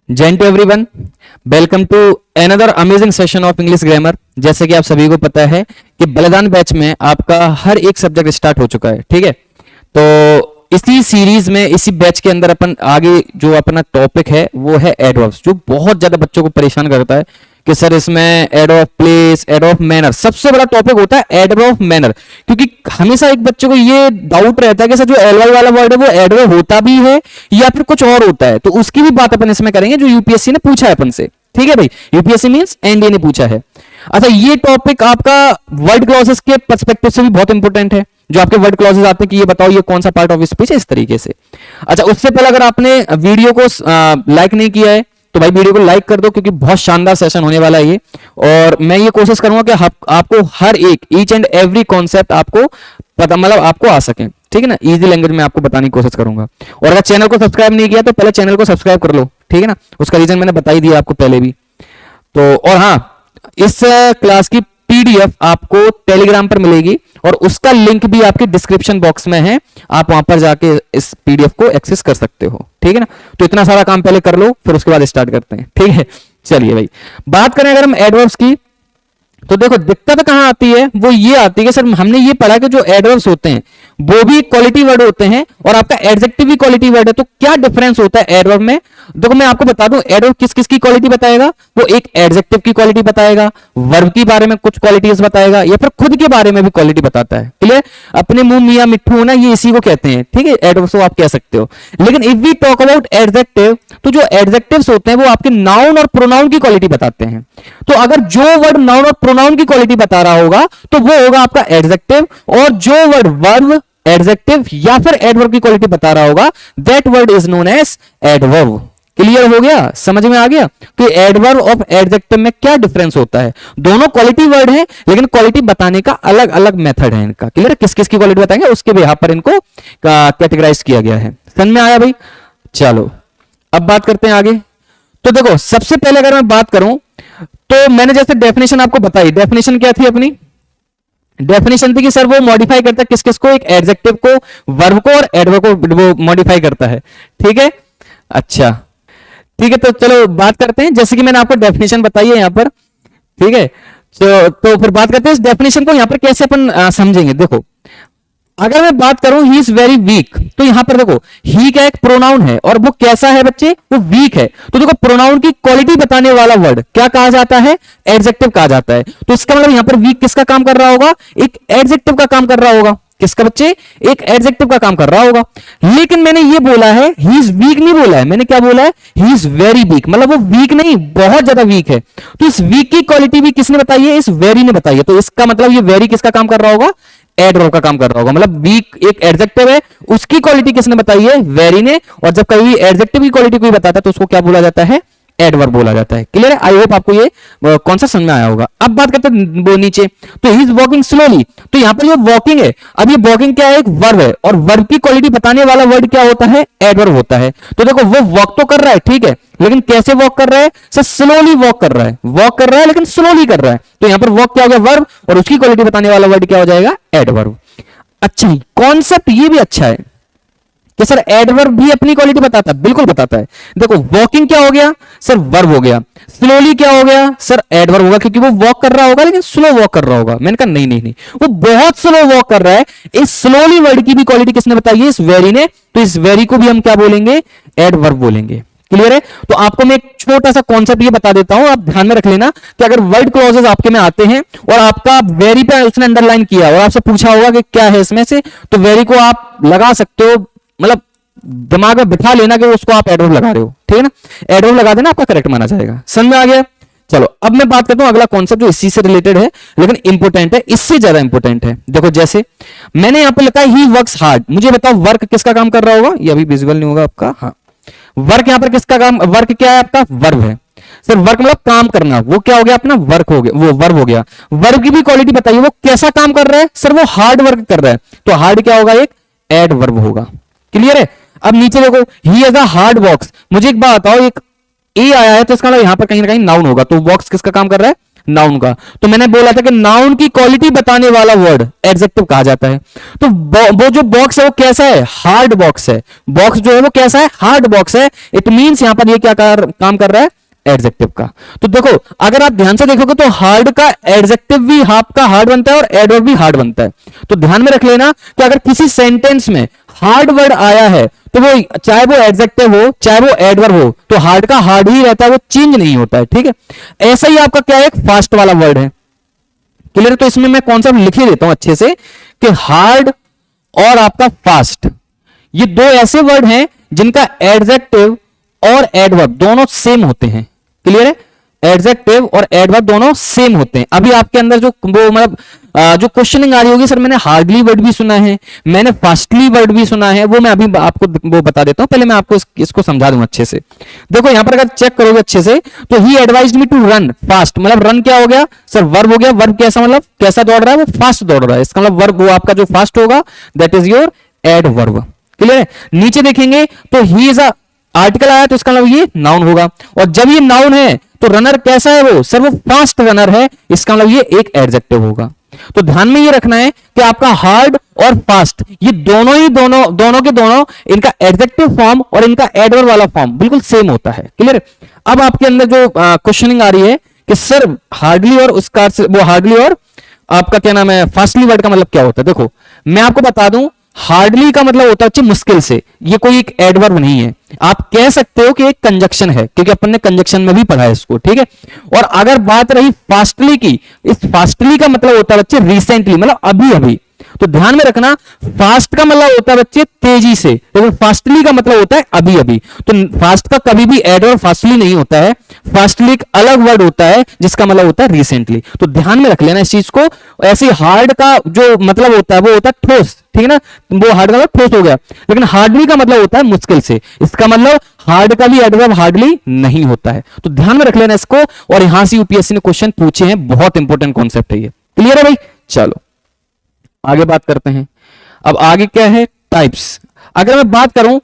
जय to everyone, welcome to another amazing session of English grammar. जैसे कि आप सभी को पता है कि बलिदान बैच में आपका हर एक सब्जेक्ट स्टार्ट हो चुका है, ठीक है। तो इसी सीरीज में, इसी बैच के अंदर अपन आगे जो अपना टॉपिक है वो है एडवर्ब्स, जो बहुत ज्यादा बच्चों को परेशान करता है कि सर इसमें adverb of place, adverb of manner, सबसे बड़ा टॉपिक होता है एडवर्ब ऑफ मैनर। क्योंकि हमेशा एक बच्चे को ये डाउट रहता है कि सर जो एलवाई वाला वर्ड है वो एडवर्ब होता भी है या फिर कुछ और होता है। तो उसकी भी बात अपन इसमें करेंगे जो यूपीएससी ने पूछा है अपन से, ठीक है भाई। यूपीएससी मींस एनडीए ने पूछा है। अच्छा, ये टॉपिक आपका वर्ड क्लॉजेस के पर्सपेक्टिव से भी बहुत इंपॉर्टेंट है। जो आपके वर्ड क्लॉजेस आते हैं कि ये बताओ ये कौन सा पार्ट ऑफ स्पीच है, इस तरीके से। अच्छा, उससे पहले अगर आपने वीडियो को लाइक नहीं किया है तो भाई वीडियो को लाइक कर दो, क्योंकि बहुत शानदार सेशन होने वाला है ये। और मैं ये कोशिश करूंगा कि आपको हर एक ईच एंड एवरी कॉन्सेप्ट आपको पता, मतलब आपको आ सके, ठीक है ना। इजी लैंग्वेज में आपको बताने की कोशिश करूंगा। और अगर चैनल को सब्सक्राइब नहीं किया तो पहले चैनल को सब्सक्राइब कर लो, ठीक है ना। उसका रीजन मैंने बता ही दिया आपको पहले भी। तो और हाँ, इस क्लास की पीडीएफ आपको टेलीग्राम पर मिलेगी और उसका लिंक भी आपके डिस्क्रिप्शन बॉक्स में है। आप वहां पर जाके इस पीडीएफ को एक्सेस कर सकते हो, ठीक है ना। तो इतना सारा काम पहले कर लो, फिर उसके बाद स्टार्ट करते हैं, ठीक है। चलिए भाई, बात करें अगर हम एडवर्ब्स की, तो देखो दिक्कत कहां आती है, वो ये आती है कि सर हमने ये पढ़ा कि जो एडवर्ब्स होते हैं वो भी क्वालिटी वर्ड होते हैं और आपका एडजेक्टिव भी क्वालिटी वर्ड है। तो क्या डिफरेंस होता है एडवर्ब में? देखो मैं आपको बता दूं, एडवर्ब किस किस की क्वालिटी बताएगा। वो एक एडजेक्टिव की क्वालिटी बताएगा, वर्ब के बारे में कुछ क्वालिटीज बताएगा, या फिर खुद के बारे में भी क्वालिटी बताता है। क्लियर? अपने मुंह मियां मिट्ठू होना, ये इसी को कहते हैं, ठीक है। एडवर्ब्स को आप कह सकते हो। लेकिन if we talk about adjective, तो जो एडजेक्टिव्स होते हैं वो आपके नाउन और प्रोनाउन की क्वालिटी बताते हैं। तो अगर जो वर्ड नाउन और प्रोनाउन की क्वालिटी बता रहा होगा तो वो होगा आपका एडजेक्टिव, और जो वर्ड वर्ब, एडजेक्टिव या फिर एडवर्ब की क्वालिटी बता रहा होगा, that word is known as adverb. Clear हो गया? समझ में आ गया? तो एडवर्ब और एडजेक्टिव में क्या डिफरेंस होता है? दोनों क्वालिटी वर्ड हैं, लेकिन क्वालिटी बताने का अलग अलग मेथड है इनका। क्लियर? किस किस की क्वालिटी बताएंगे उसके भी यहां पर इनको कैटेगराइज किया गया है। समझ में आया भाई? चलो अब बात करते हैं आगे। तो देखो सबसे पहले अगर मैं बात करूं तो मैंने जैसे डेफिनेशन आपको बताई, डेफिनेशन क्या थी अपनी? डेफिनेशन थी कि सर वो मॉडिफाई करता है किस किस को, एक एडजेक्टिव को, वर्ब को और एडवर्ब को वो मॉडिफाई करता है, ठीक है। अच्छा ठीक है, तो चलो बात करते हैं। जैसे कि मैंने आपको डेफिनेशन बताई है यहां पर, ठीक है। तो फिर बात करते हैं इस डेफिनेशन को यहां पर कैसे अपन समझेंगे। देखो अगर मैं बात करूं ही इज वेरी वीक, तो यहां पर देखो ही क्या एक प्रोनाउन है और वो कैसा है बच्चे? वो वीक है। तो देखो प्रोनाउन की क्वालिटी बताने वाला वर्ड क्या कहा जाता है? एडजेक्टिव कहा जाता है। तो इसका मतलब यहां पर वीक किसका काम कर रहा होगा? एक एडजेक्टिव का काम कर रहा होगा। किसका बच्चे? एक एडजेक्टिव का काम कर रहा होगा। लेकिन मैंने ये बोला है ही इज वीक नहीं बोला है, मैंने क्या बोला है? ही इज वेरी वीक, मतलब वो वीक नहीं, बहुत ज्यादा वीक है। तो इस वीक की क्वालिटी भी किसने बताई है? इस वेरी ने बताई है। तो इसका मतलब ये वेरी किसका काम कर रहा होगा? एडवर्ब का काम कर रहा होगा। मतलब वीक एक एडजेक्टिव है, उसकी क्वालिटी किसने बताई है? वेरी ने। और जब कभी एडजेक्टिव की क्वालिटी कोई बताता है तो उसको क्या बोला जाता है? एडवर्ब बोला जाता है। क्लियर है? आई होप आपको ये कौन सा समझ में आया होगा। अब बात करते हैं वो नीचे, तो ही इज वॉकिंग स्लोली, तो यहां पर ये वॉकिंग है। अब ये वॉकिंग क्या है? एक वर्ब है, और वर्ब की क्वालिटी बताने वाला वर्ड क्या होता है? एडवर्ब होता है। तो देखो वो वॉक तो कर रहा है, ठीक है, लेकिन कैसे वॉक कर रहा है? सर स्लोली वॉक कर रहा है, वॉक कर रहा है लेकिन स्लोली कर रहा है। तो यहां पर वॉक क्या हो गया? वर्ब, और उसकी क्वालिटी बताने वाला वर्ड क्या हो जाएगा? एडवर्ब। अच्छा, कॉन्सेप्ट ये भी अच्छा है कि सर एडवर्ब भी अपनी क्वालिटी बताता है, बिल्कुल बताता है। देखो वॉकिंग क्या हो गया? सर वर्ब हो गया। स्लोली क्या हो गया? सर एडवर्ब होगा, क्योंकि वो वॉक कर रहा होगा लेकिन स्लो वॉक कर रहा होगा। मैंने कहा नहीं नहीं नहीं, वो बहुत स्लो वॉक कर रहा है। इस स्लोली वर्ड की भी क्वालिटी किसने बताई है? इस वेरी ने। तो इस वेरी को भी हम क्या बोलेंगे? एडवर्ब बोलेंगे। क्लियर है? तो आपको मैं एक छोटा सा कॉन्सेप्ट ये बता देता हूं, आप ध्यान में रख लेना कि अगर वर्ड क्लॉजेस आपके में आते हैं और आपका वेरी पे उसने अंडरलाइन किया और आपसे पूछा होगा कि क्या है इसमें से, तो वेरी को आप लगा सकते हो, मतलब दिमाग में बिठा लेना कि उसको आप एडवर्ब लगा रहे हो, ठीक है ना। एडवर्ब लगा देना, आपका करेक्ट माना जाएगा। समझ में आ गया? चलो अब मैं बात करता हूं अगला कॉन्सेप्ट जो इसी से रिलेटेड है लेकिन इंपोर्टेंट है, इससे ज्यादा इंपोर्टेंट है। देखो जैसे मैंने यहां पर लिखा है ही वर्क्स हार्ड, मुझे बताओ वर्क किसका काम कर रहा होगा? ये अभी विजुअल नहीं होगा आपका। हाँ, वर्क यहां पर किसका काम? वर्क क्या है आपका? वर्ब है। सर वर्क मतलब काम करना, वो क्या हो गया अपना? वर्क हो गया, वो वर्ब हो गया। वर्ब की भी क्वालिटी बताइए, वो कैसा काम कर रहा है? सर वो हार्ड वर्क कर रहा है। तो हार्ड क्या होगा? एक एडवर्ब होगा। क्लियर है? अब नीचे देखो he has a hard box, मुझे एक बात बताओ, एक ए आया है तो इसका मतलब यहां पर कहीं ना कहीं नाउन होगा। तो बॉक्स किसका काम कर रहा है? नाउन का। तो मैंने बोला था कि नाउन की क्वालिटी बताने वाला वर्ड एडजेक्टिव कहा जाता है। तो वो जो बॉक्स है वो कैसा है, हार्ड बॉक्स है। बॉक्स जो है वो कैसा है, हार्ड बॉक्स है। इट मींस यहां पर ये क्या काम कर रहा है, एडजेक्टिव का। तो देखो अगर आप ध्यान से देखोगे तो हार्ड का एडजेक्टिव भी आपका हार्ड बनता है और एडवर्ब भी हार्ड बनता है। तो ध्यान में रख लेना कि अगर किसी सेंटेंस में हार्ड वर्ड आया है तो वो चाहे वो एडजेक्टिव हो चाहे वो एडवर्ब हो, तो हार्ड का हार्ड ही रहता है, वो चेंज नहीं होता है, ठीक है। ऐसा ही आपका क्या है, एक फास्ट वाला वर्ड है। क्लियर? तो इसमें मैं कॉन्सेप्ट लिख ही देता हूं अच्छे से कि हार्ड और आपका फास्ट, ये दो ऐसे वर्ड हैं जिनका एडजेक्टिव और एडवर्ब दोनों सेम होते हैं। क्लियर है? एडजेक्टिव और एडवर्ब दोनों सेम होते हैं। अभी आपके अंदर जो वो मतलब जो क्वेश्चनिंग आ रही होगी, सर मैंने हार्डली वर्ड भी सुना है, मैंने फास्टली वर्ड भी सुना है, वो मैं अभी आपको वो बता देता हूं। पहले मैं आपको इसको समझा दूं अच्छे से। देखो यहां पर अगर चेक करोगे अच्छे से तो ही advised me to run fast, मतलब रन क्या हो गया सर, वर्ब हो गया। वर्ब कैसा, मतलब कैसा दौड़ रहा है, वो फास्ट दौड़ रहा है। इसका मतलब वर्ब वो आपका जो फास्ट होगा that is your adverb. Clear है? नीचे देखेंगे तो ही इज अ आर्टिकल आया तो इसका मतलब ये नाउन होगा, और जब ये नाउन है तो रनर कैसा है वो, सर वो फास्ट रनर है, इसका मतलब ये एक एडजेक्टिव होगा। तो ध्यान में ये रखना है कि आपका हार्ड और फास्ट ये दोनों के दोनों इनका एडजेक्टिव फॉर्म और इनका एडवर्ब वाला फॉर्म बिल्कुल सेम होता है। क्लियर? अब आपके अंदर जो क्वेश्चनिंग आ रही है कि सर हार्डली और उसका वो हार्डली और आपका क्या नाम है फास्टली वर्ड का मतलब क्या होता है। देखो मैं आपको बता दूं, हार्डली का मतलब होता है मुश्किल से, ये कोई एक एडवर्ब नहीं है। आप कह सकते हो कि एक कंजक्शन है, क्योंकि अपन ने कंजक्शन में भी पढ़ा है इसको, ठीक है। और अगर बात रही फास्टली की, इस फास्टली का मतलब होता है बच्चे रिसेंटली, मतलब अभी अभी। तो ध्यान में रखना, फास्ट का मतलब होता है बच्चे तेजी से, लेकिन फास्टली का मतलब होता है अभी अभी। तो फास्ट का कभी भी एडवर्ब फास्टली नहीं होता है, फास्टली एक अलग वर्ड होता है जिसका मतलब होता है रिसेंटली। तो ध्यान में रख लेना इस चीज को। ऐसे हार्ड का जो मतलब होता है वो होता है ठोस, ठीक है ना, वो हार्ड का मतलब ठोस हो गया, लेकिन हार्डली का मतलब होता है मुश्किल से। इसका मतलब हार्ड का भी एडवर्ब हार्डली नहीं होता है। तो ध्यान में रख लेना इसको, और यहां से यूपीएससी ने क्वेश्चन पूछे हैं, बहुत इंपॉर्टेंट कॉन्सेप्ट है ये। क्लियर है भाई? चलो आगे बात करते हैं। अब आगे क्या है, टाइप्स। अगर मैं बात करूं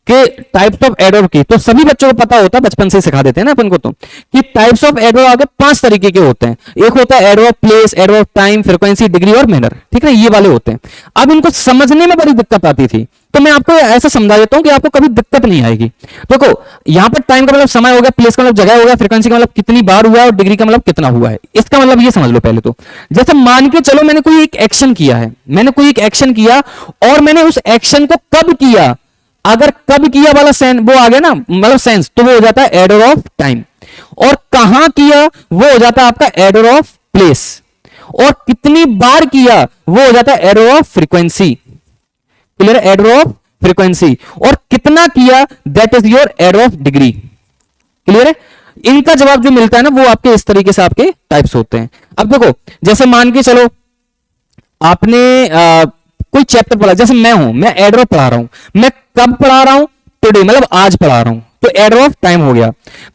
कि टाइप्स ऑफ एडवर्ब की, तो सभी बच्चों को पता होता है, बचपन से सिखा देते हैं ना अपन को, तो कि टाइप्स ऑफ एडवर्ब आगे 5 तरीके के होते हैं। एक होता है adverb place, adverb time, frequency, degree और मैनर, ठीक है, ये वाले होते हैं। अब इनको समझने में बड़ी दिक्कत आती थी, तो मैं आपको ऐसा समझा देता हूं कि आपको कभी दिक्कत नहीं आएगी। देखो यहां पर टाइम का मतलब समय हो गया, प्लेस का मतलब जगह हो गया, फ्रीक्वेंसी का मतलब कितनी बार हुआ है, और डिग्री का मतलब कितना हुआ है। इसका मतलब ये समझ लो पहले तो, जैसे मान के चलो मैंने कोई एक एक्शन किया है, मैंने कोई एक एक्शन किया और मैंने उस एक्शन को कब किया, अगर कब किया वाला सेंस वो आ गया ना, मतलब सेंस, तो वो हो जाता है एडवर्ब ऑफ टाइम। और कहां किया वो हो जाता है आपका एडवर्ब ऑफ प्लेस। और कितनी बार किया वो हो जाता है adverb of frequency. Clear? Adverb of frequency. और कितना किया that is your adverb of degree. Clear है? इनका जवाब जो मिलता है ना वो आपके इस तरीके से आपके टाइप्स होते हैं। अब देखो जैसे मान के चलो आपने कोई चैप्टर पढ़ा, जैसे मैं हूं, मैं एडवर्ब पढ़ा रहा हूं, मैं कब पढ़ा रहा हूं, टुडे, मतलब आज पढ़ा रहा हूं, तो एडवर्ब ऑफ टाइम हो गया।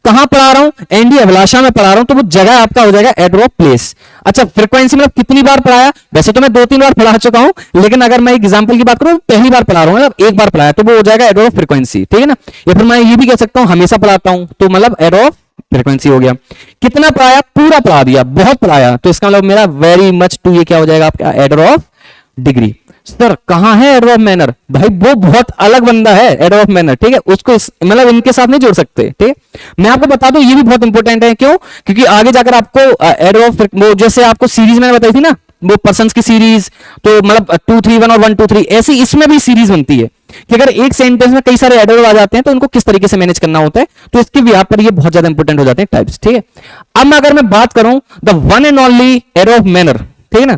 कहां पढ़ा रहा हूं, एनडी अभिलाषा में पढ़ा रहा हूं, तो वो जगह आपका हो जाएगा एडवर्ब ऑफ प्लेस। अच्छा फ्रीक्वेंसी मतलब कितनी बार पढ़ाया, वैसे तो मैं 2-3 बार पढ़ा चुका हूं, लेकिन अगर मैं एग्जांपल की बात करूं पहली बार पढ़ा रहा हूं, मतलब एक बार पढ़ाया, तो वो हो जाएगा एडवर्ब ऑफ फ्रीक्वेंसी, ठीक है ना। या फिर मैं ये भी कह सकता हूं हमेशा पढ़ाता हूं, तो मतलब एडवर्ब ऑफ फ्रीक्वेंसी हो गया। कितना पढ़ाया, पूरा पढ़ा दिया, बहुत पढ़ाया, तो इसका मतलब मेरा वेरी मच टू, ये क्या हो जाएगा आपका एडवर्ब ऑफ डिग्री। सर कहां है एडवर्ब मैनर, भाई वो बहुत अलग बंदा है एडवर्ब मैनर, ठीक है, उसको मतलब इनके साथ नहीं जोड़ सकते, ठीक है। मैं आपको बता दूं ये भी बहुत इंपॉर्टेंट है, क्यों, क्योंकि आगे जाकर आपको एडवर्ब, वो जैसे आपको सीरीज मैंने बताई थी ना, वो पर्सन्स की सीरीज, तो मतलब 2 3 1 और 1 2 3 ऐसी इसमें भी सीरीज बनती है कि अगर एक सेंटेंस में कई सारे एडवर्ब आ जाते हैं तो उनको किस तरीके से मैनेज करना होता है, तो इसकी भी यहाँ पर ये बहुत ज्यादा इंपॉर्टेंट हो जाते हैं टाइप्स, ठीक है। अब अगर मैं बात करूं the one and only adverb manner, ठीक है ना,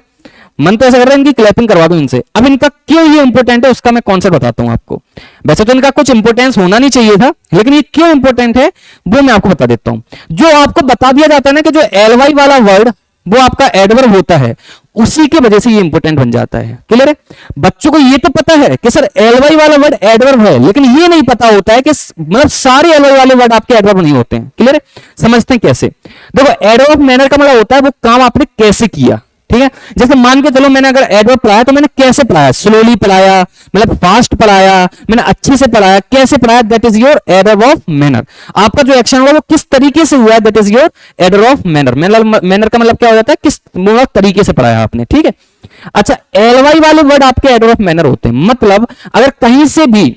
मन तो ऐसा कर रहा है इनकी क्लैपिंग करवा दूं इनसे। अब इनका क्यों ये इंपॉर्टेंट है उसका मैं कॉन्सेप्ट बताता हूं आपको। वैसे तो इनका कुछ इंपॉर्टेंस होना नहीं चाहिए था, लेकिन ये क्यों इंपॉर्टेंट है वो मैं आपको बता देता हूं। जो आपको बता दिया जाता है ना कि जो एलवाई वाला वर्ड वो आपका एडवर्ब होता है, उसी की वजह से ये इंपॉर्टेंट बन जाता है। क्लियर है? बच्चों को ये तो पता है कि सर एलवाई वाला वर्ड एडवर्ब है, लेकिन ये नहीं पता होता है कि मतलब सारे एलवाई वाले वर्ड आपके एडवर्ब नहीं होते हैं। क्लियर है? समझते हैं कैसे? देखो एडवर्ब मैनर का मतलब होता है वो काम आपने कैसे किया, ठीक है। जैसे मान के चलो मैंने अगर एडवर्ब पढ़ाया तो मैंने कैसे पढ़ाया, स्लोली पढ़ाया, मतलब फास्ट पढ़ाया, मैंने अच्छे से पढ़ाया, कैसे पढ़ाया, that is your adverb of manner. आपका जो एक्शन हुआ वो किस तरीके से हुआ है, that is your adverb of manner. Manner का मतलब क्या हो जाता है, किस तरीके से पढ़ाया आपने, ठीक है। अच्छा, एलवाई वाले वर्ड आपके एडवर्ब ऑफ मैनर होते हैं, मतलब अगर कहीं से भी,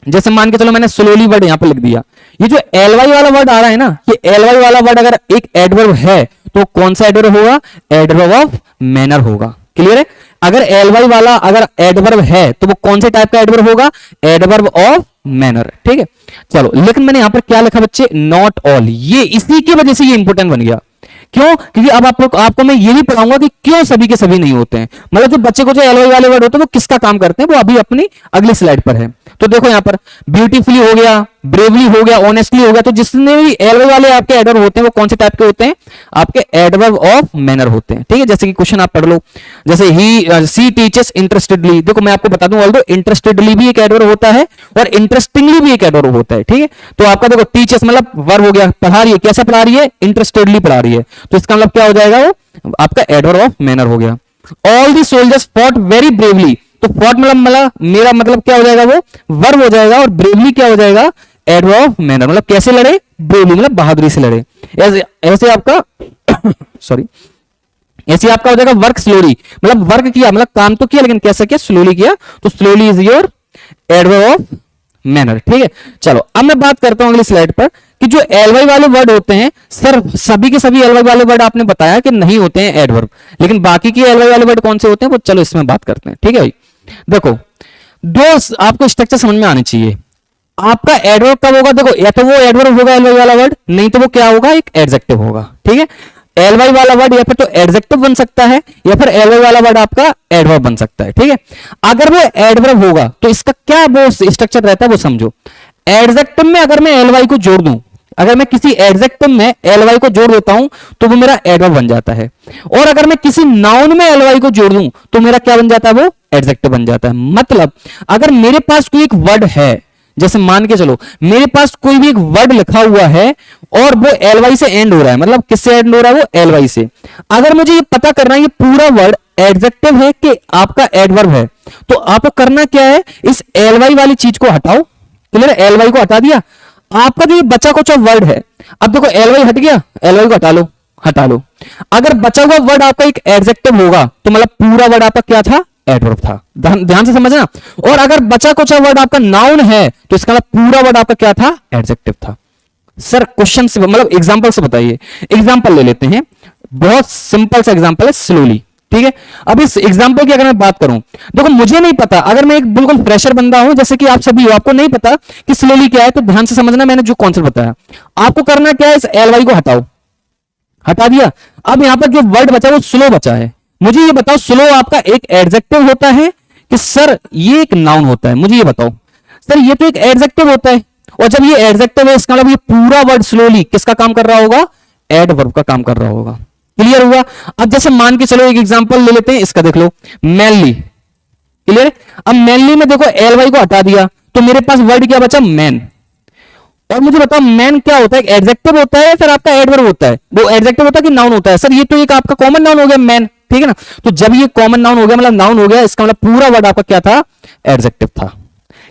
जैसे मान के चलो मैंने स्लोली वर्ड यहां पर लिख दिया, ये जो एलवाई वाला वर्ड आ रहा है ना, ये एलवाई वाला वर्ड अगर एक एडवर्ब है तो कौन सा एडवर्ब होगा, एडवर्ब ऑफ मैनर होगा। क्लियर है। अगर एलवाई वाला अगर एडवर्ब है तो वो कौन से टाइप का एडवर्ब होगा, एडवर्ब ऑफ मैनर। ठीक है, चलो, लेकिन मैंने यहां पर क्या लिखा बच्चे, नॉट ऑल। ये इसी की वजह से ये इंपॉर्टेंट बन गया। क्यों, क्योंकि अब आपको मैं ये भी पढ़ाऊंगा कि क्यों सभी के सभी नहीं होते हैं, मतलब जो बच्चे को जो एलवाई वाले वर्ड होते हैं वो किसका काम करते हैं, वो अभी अपनी अगली स्लाइड पर है। तो देखो यहां पर ब्यूटीफुली हो गया, ब्रेवली हो गया, ऑनेस्टली हो गया, तो जितने भी एलवाई वाले आपके एडवर्ब होते हैं वो कौन से टाइप के होते हैं, आपके एडवर्ब ऑफ मैनर होते हैं। ठीक है, जैसे कि क्वेश्चन आप पढ़ लो, जैसे ही सी टीचर्स इंटरेस्टेडली। देखो मैं आपको बता दूं, ऑल्दो इंटरेस्टेडली भी एक एडवर्ब होता है और इंटरेस्टिंगली भी एक एडवर्ब होता है। ठीक है, तो आपका देखो टीचर्स मतलब वर्ब हो गया, पढ़ा रही है, कैसा पढ़ा रही है, इंटरेस्टेडली पढ़ा रही है, तो इसका मतलब क्या हो जाएगा, वो आपका एडवर्ब ऑफ मैनर हो गया। All the soldiers fought very bravely, तो फॉट मतलब मेरा मतलब क्या हो जाएगा, वो वर्ब हो जाएगा, और ब्रेवली क्या हो जाएगा, एडवर्ब ऑफ मैनर, मतलब कैसे लड़े, ब्रेवली मतलब बहादुरी से लड़े। ऐसे आपका सॉरी, ऐसे आपका हो जाएगा वर्क स्लोली, मतलब वर्क किया, मतलब काम तो किया लेकिन कैसे किया, स्लोली किया, तो slowly is your adverb of manner. ठीक है, चलो अब मैं बात करता हूं अगली स्लाइड पर कि जो एलवाई वाले वर्ड होते हैं, सर सभी के सभी एलवाई वाले वर्ड आपने बताया कि नहीं होते हैं एडवर्ब, लेकिन बाकी के एलवाई वाले वर्ड कौन से होते हैं, वो चलो इसमें बात करते हैं। ठीक है भाई, देखो दो आपको स्ट्रक्चर समझ में आनी चाहिए। आपका एडवर्ब कब होगा, देखो या तो वो एडवर्ब होगा एलवाई वाला वर्ड, नहीं तो वो क्या होगा, एक एडजेक्टिव होगा। ठीक है, एलवाई वाला वर्ड या फिर तो एडजेक्टिव बन सकता है या फिर एलवाई वाला वर्ड आपका एडवर्ब बन सकता है। ठीक है, अगर वो एडवर्ब होगा तो इसका क्या वो स्ट्रक्चर रहता है वो समझो। एडजेक्टिव में अगर मैं एलवाई को जोड़ दूं, अगर मैं किसी एडजेक्टिव में एलवाई को जोड़ देता हूं तो वो मेरा एडवर्ब बन जाता है, और अगर मैं किसी नाउन में एलवाई को जोड़ दूं तो मेरा क्या बन जाता है, वो एडजेक्टिव बन जाता है। मतलब अगर मेरे पास कोई एक वर्ड है, जैसे मान के चलो मेरे पास कोई भी एक वर्ड लिखा हुआ है और वो एलवाई से एंड हो रहा है, मतलब किससे एंड हो रहा है, वो एलवाई से। अगर मुझे ये पता करना है ये पूरा वर्ड एडजेक्टिव है कि आपका एडवर्ब है, तो आपको करना क्या है, इस एलवाई वाली चीज को हटाओ। क्लियर, एलवाई को हटा दिया, आपका जो बचा कुचा वर्ड है, अब देखो एलवाई हट गया, एलवाई को हटा लो। अगर बचा हुआ वर्ड आपका एक एडजेक्टिव होगा तो मतलब पूरा वर्ड आपका क्या था, एडवर्ब था। ध्यान से समझना। और अगर बचा कुचा वर्ड आपका नाउन है तो इसका मतलब पूरा वर्ड आपका क्या था, एडजेक्टिव था। सर क्वेश्चन से मतलब एग्जांपल से बताइए, एग्जांपल ले लेते हैं, बहुत सिंपल सा एग्जांपल है, स्लोली। ठीक है, अब इस एग्जांपल की अगर मैं बात करूं, देखो मुझे नहीं पता, अगर मैं एक बिल्कुल फ्रेशर बंदा हूं जैसे कि आप सभी हो, आपको नहीं पता कि स्लोली क्या है, तो ध्यान से समझना, मैंने जो कॉन्सेप्ट बताया, आपको करना क्या है, इस एलवाई को हटाओ, हटा दिया। अब यहां पर जो वर्ड बचा वो स्लो बचा है। मुझे ये बताओ, स्लो आपका एक एडजेक्टिव होता है कि सर ये एक नाउन होता है, मुझे ये बताओ। सर ये तो एक एडजेक्टिव होता है, और जब ये एडजेक्टिव है इसका मतलब ये पूरा वर्ड स्लोली किसका काम कर रहा होगा, एडवर्ब का काम कर रहा होगा। क्लियर हुआ। अब जैसे मान के चलो एक एग्जांपल ले लेते हैं, इसका देख लो, मैनली। क्लियर। अब मैनली में देखो एलवाई को हटा दिया तो मेरे पास वर्ड क्या बचा, मैन। और मुझे बताओ मैन क्या होता है, एडजेक्टिव होता है फिर आपका एडवर्ब होता है, वो एडजेक्टिव होता है कि नाउन होता है। सर ये तो एक आपका कॉमन नाउन हो गया मैन, ठीक है ना। तो जब ये कॉमन नाउन हो गया, मतलब नाउन हो गया, इसका मतलब पूरा वर्ड आपका क्या था, एडजेक्टिव था।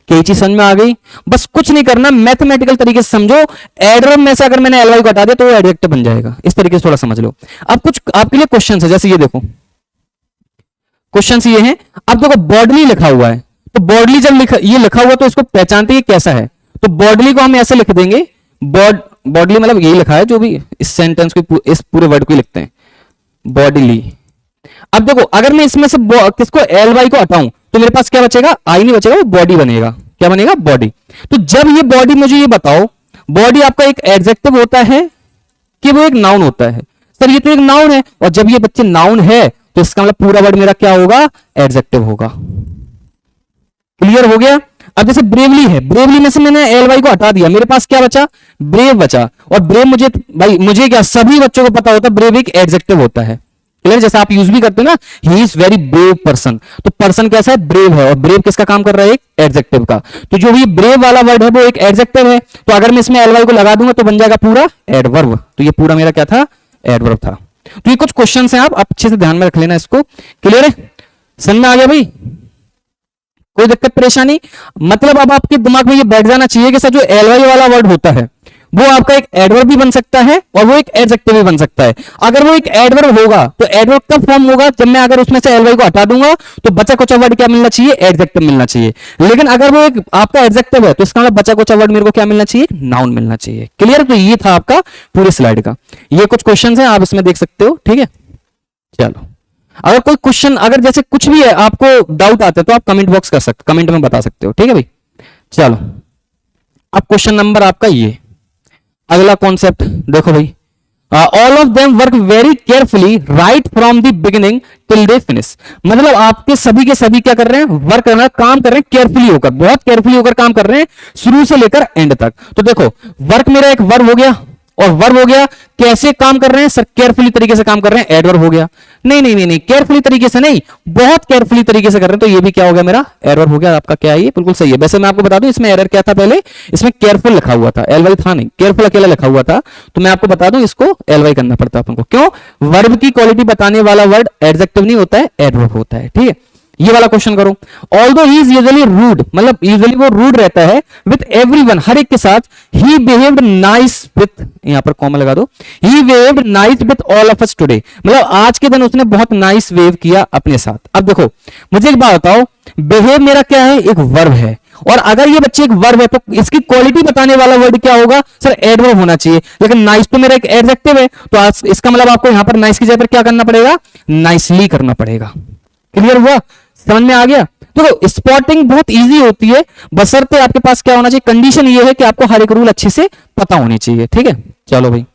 कई चीज समझ में आ गई, बस कुछ नहीं करना, मैथमेटिकल तरीके से समझो। एडवर्ब में से अगर मैंने एलवाई को हटा दिया तो वो एडजेक्टिव बन जाएगा, इस तरीके से थोड़ा समझ लो। अब कुछ आपके लिए क्वेश्चन है, जैसे ये देखो क्वेश्चन ये है। अब देखो बॉडली लिखा हुआ है, तो बॉडली जब ये लिखा हुआ तो इसको पहचानते ही कैसा है, तो बॉडली को हम ऐसे लिख देंगे, बॉडली मतलब यही लिखा है, जो भी इस सेंटेंस को, इस पूरे वर्ड को लिखते हैं बॉडली। अब देखो अगर मैं इसमें से किसको एलवाई को हटाऊं तो मेरे पास क्या बचेगा, आई नहीं बचेगा, वो बॉडी बनेगा। क्या बनेगा, बॉडी। तो जब ये बॉडी, मुझे ये बताओ बॉडी आपका एक एडजेक्टिव होता है कि वो एक नाउन होता है। सर ये तो एक नाउन है, और जब ये बच्चे नाउन है तो इसका मतलब पूरा वर्ड मेरा क्या होगा, एडजेक्टिव होगा। क्लियर हो गया। अब जैसे ब्रेवली है, ब्रेवली में से मैंने एलवाई को हटा दिया, मेरे पास क्या बचा, ब्रेव बचा। और ब्रेव मुझे भाई मुझे क्या, सभी बच्चों को पता होता है ब्रेव एक एडजेक्टिव होता है। क्लियर, जैसे आप यूज भी करते हो ना, ही इज वेरी ब्रेव पर्सन, तो पर्सन कैसा है, ब्रेव है, और ब्रेव किसका काम कर रहा है, एक एडजेक्टिव का। तो जो भी ब्रेव वाला वर्ड है वो एक एडजेक्टिव है, तो अगर मैं इसमें एलवाई को लगा दूंगा तो बन जाएगा पूरा एडवर्ब। तो ये पूरा मेरा क्या था, एडवर्ब था। तो ये कुछ क्वेश्चन हैं, आप अच्छे से ध्यान में रख लेना इसको। क्लियर है, समझ में आ गया भाई? कोई दिक्कत परेशानी? मतलब अब आपके दिमाग में ये बैठ जाना चाहिए कि सर जो एल वाई वाला वर्ड होता है वो आपका एक एडवर्ब भी बन सकता है और वो एक एडजेक्टिव भी बन सकता है। अगर वो एक एडवर्ब होगा तो एडवर्ब कब फॉर्म होगा? जब मैं अगर उसमें से एल वाई को हटा दूंगा तो बचा कुचा वर्ड क्या मिलना चाहिए? एडजेक्टिव मिलना चाहिए। लेकिन अगर वो एक आपका एडजेक्टिव है तो इसका मतलब बचा कुचा वर्ड मेरे को क्या मिलना चाहिए? नाउन मिलना चाहिए। क्लियर? तो ये था आपका पूरी स्लाइड का। ये कुछ क्वेश्चन है, आप इसमें देख सकते हो। ठीक है, चलो अगर कोई क्वेश्चन, अगर जैसे कुछ भी है आपको डाउट आता है तो आप कमेंट बॉक्स कर सकते, कमेंट में बता सकते हो। ठीक है भाई, चलो अब क्वेश्चन नंबर आपका ये अगला कॉन्सेप्ट देखो भाई। All of them work very carefully right from the beginning till they finish. मतलब आपके सभी के सभी क्या कर रहे हैं? वर्क करना, काम कर रहे हैं केयरफुली होकर, बहुत केयरफुली होकर काम कर रहे हैं शुरू से लेकर एंड तक। तो देखो वर्क मेरा एक वर्ब हो गया और वर्ब हो गया। कैसे काम कर रहे हैं सर? केयरफुली तरीके से काम कर रहे हैं, एडवर्ब हो गया। नहीं नहीं नहीं नहीं, केयरफुली तरीके से नहीं, बहुत केयरफुली तरीके से कर रहे हैं, तो ये भी क्या हो गया? मेरा एडवर्ब हो गया। आपका क्या है? ये बिल्कुल सही है। वैसे मैं आपको बता दूं इसमें एरर क्या था, पहले इसमें केयरफुल लिखा हुआ था, एल वाई था नहीं, केयरफुल अकेला लिखा हुआ था। तो मैं आपको बता दूं इसको एल वाई करना पड़ता है अपन को। क्यों? वर्ब की क्वालिटी बताने वाला वर्ड एडजेक्टिव नहीं होता है, एडवर्ब होता है। ठीक है, ये वाला क्वेश्चन करो। Although he is usually rude, मतलब यूजुअली वो रूड रहता है विथ एवरीवन, हर एक के साथ। ही बिहेव्ड नाइस विथ, यहां पर कॉमा लगा दो, he behaved nice with all of us today, मतलब आज के दिन उसने बहुत नाइस बिहेव किया अपने साथ। अब देखो मुझे एक बात बताओ, बिहेव मेरा क्या है? एक वर्ब है, और अगर ये बच्चे एक वर्ब है तो इसकी क्वालिटी बताने वाला वर्ड क्या होगा सर? एडवर्ब होना चाहिए। लेकिन नाइस तो मेरा एक एडजेक्टिव है, तो इसका मतलब आपको यहां पर नाइस की जगह पर क्या करना पड़ेगा? नाइसली करना पड़ेगा। क्लियर हुआ? समझ में आ गया? तो स्पॉटिंग बहुत इजी होती है, बशर्ते आपके पास क्या होना चाहिए? कंडीशन ये है कि आपको हर एक रूल अच्छे से पता होनी चाहिए। ठीक है, चलो भाई,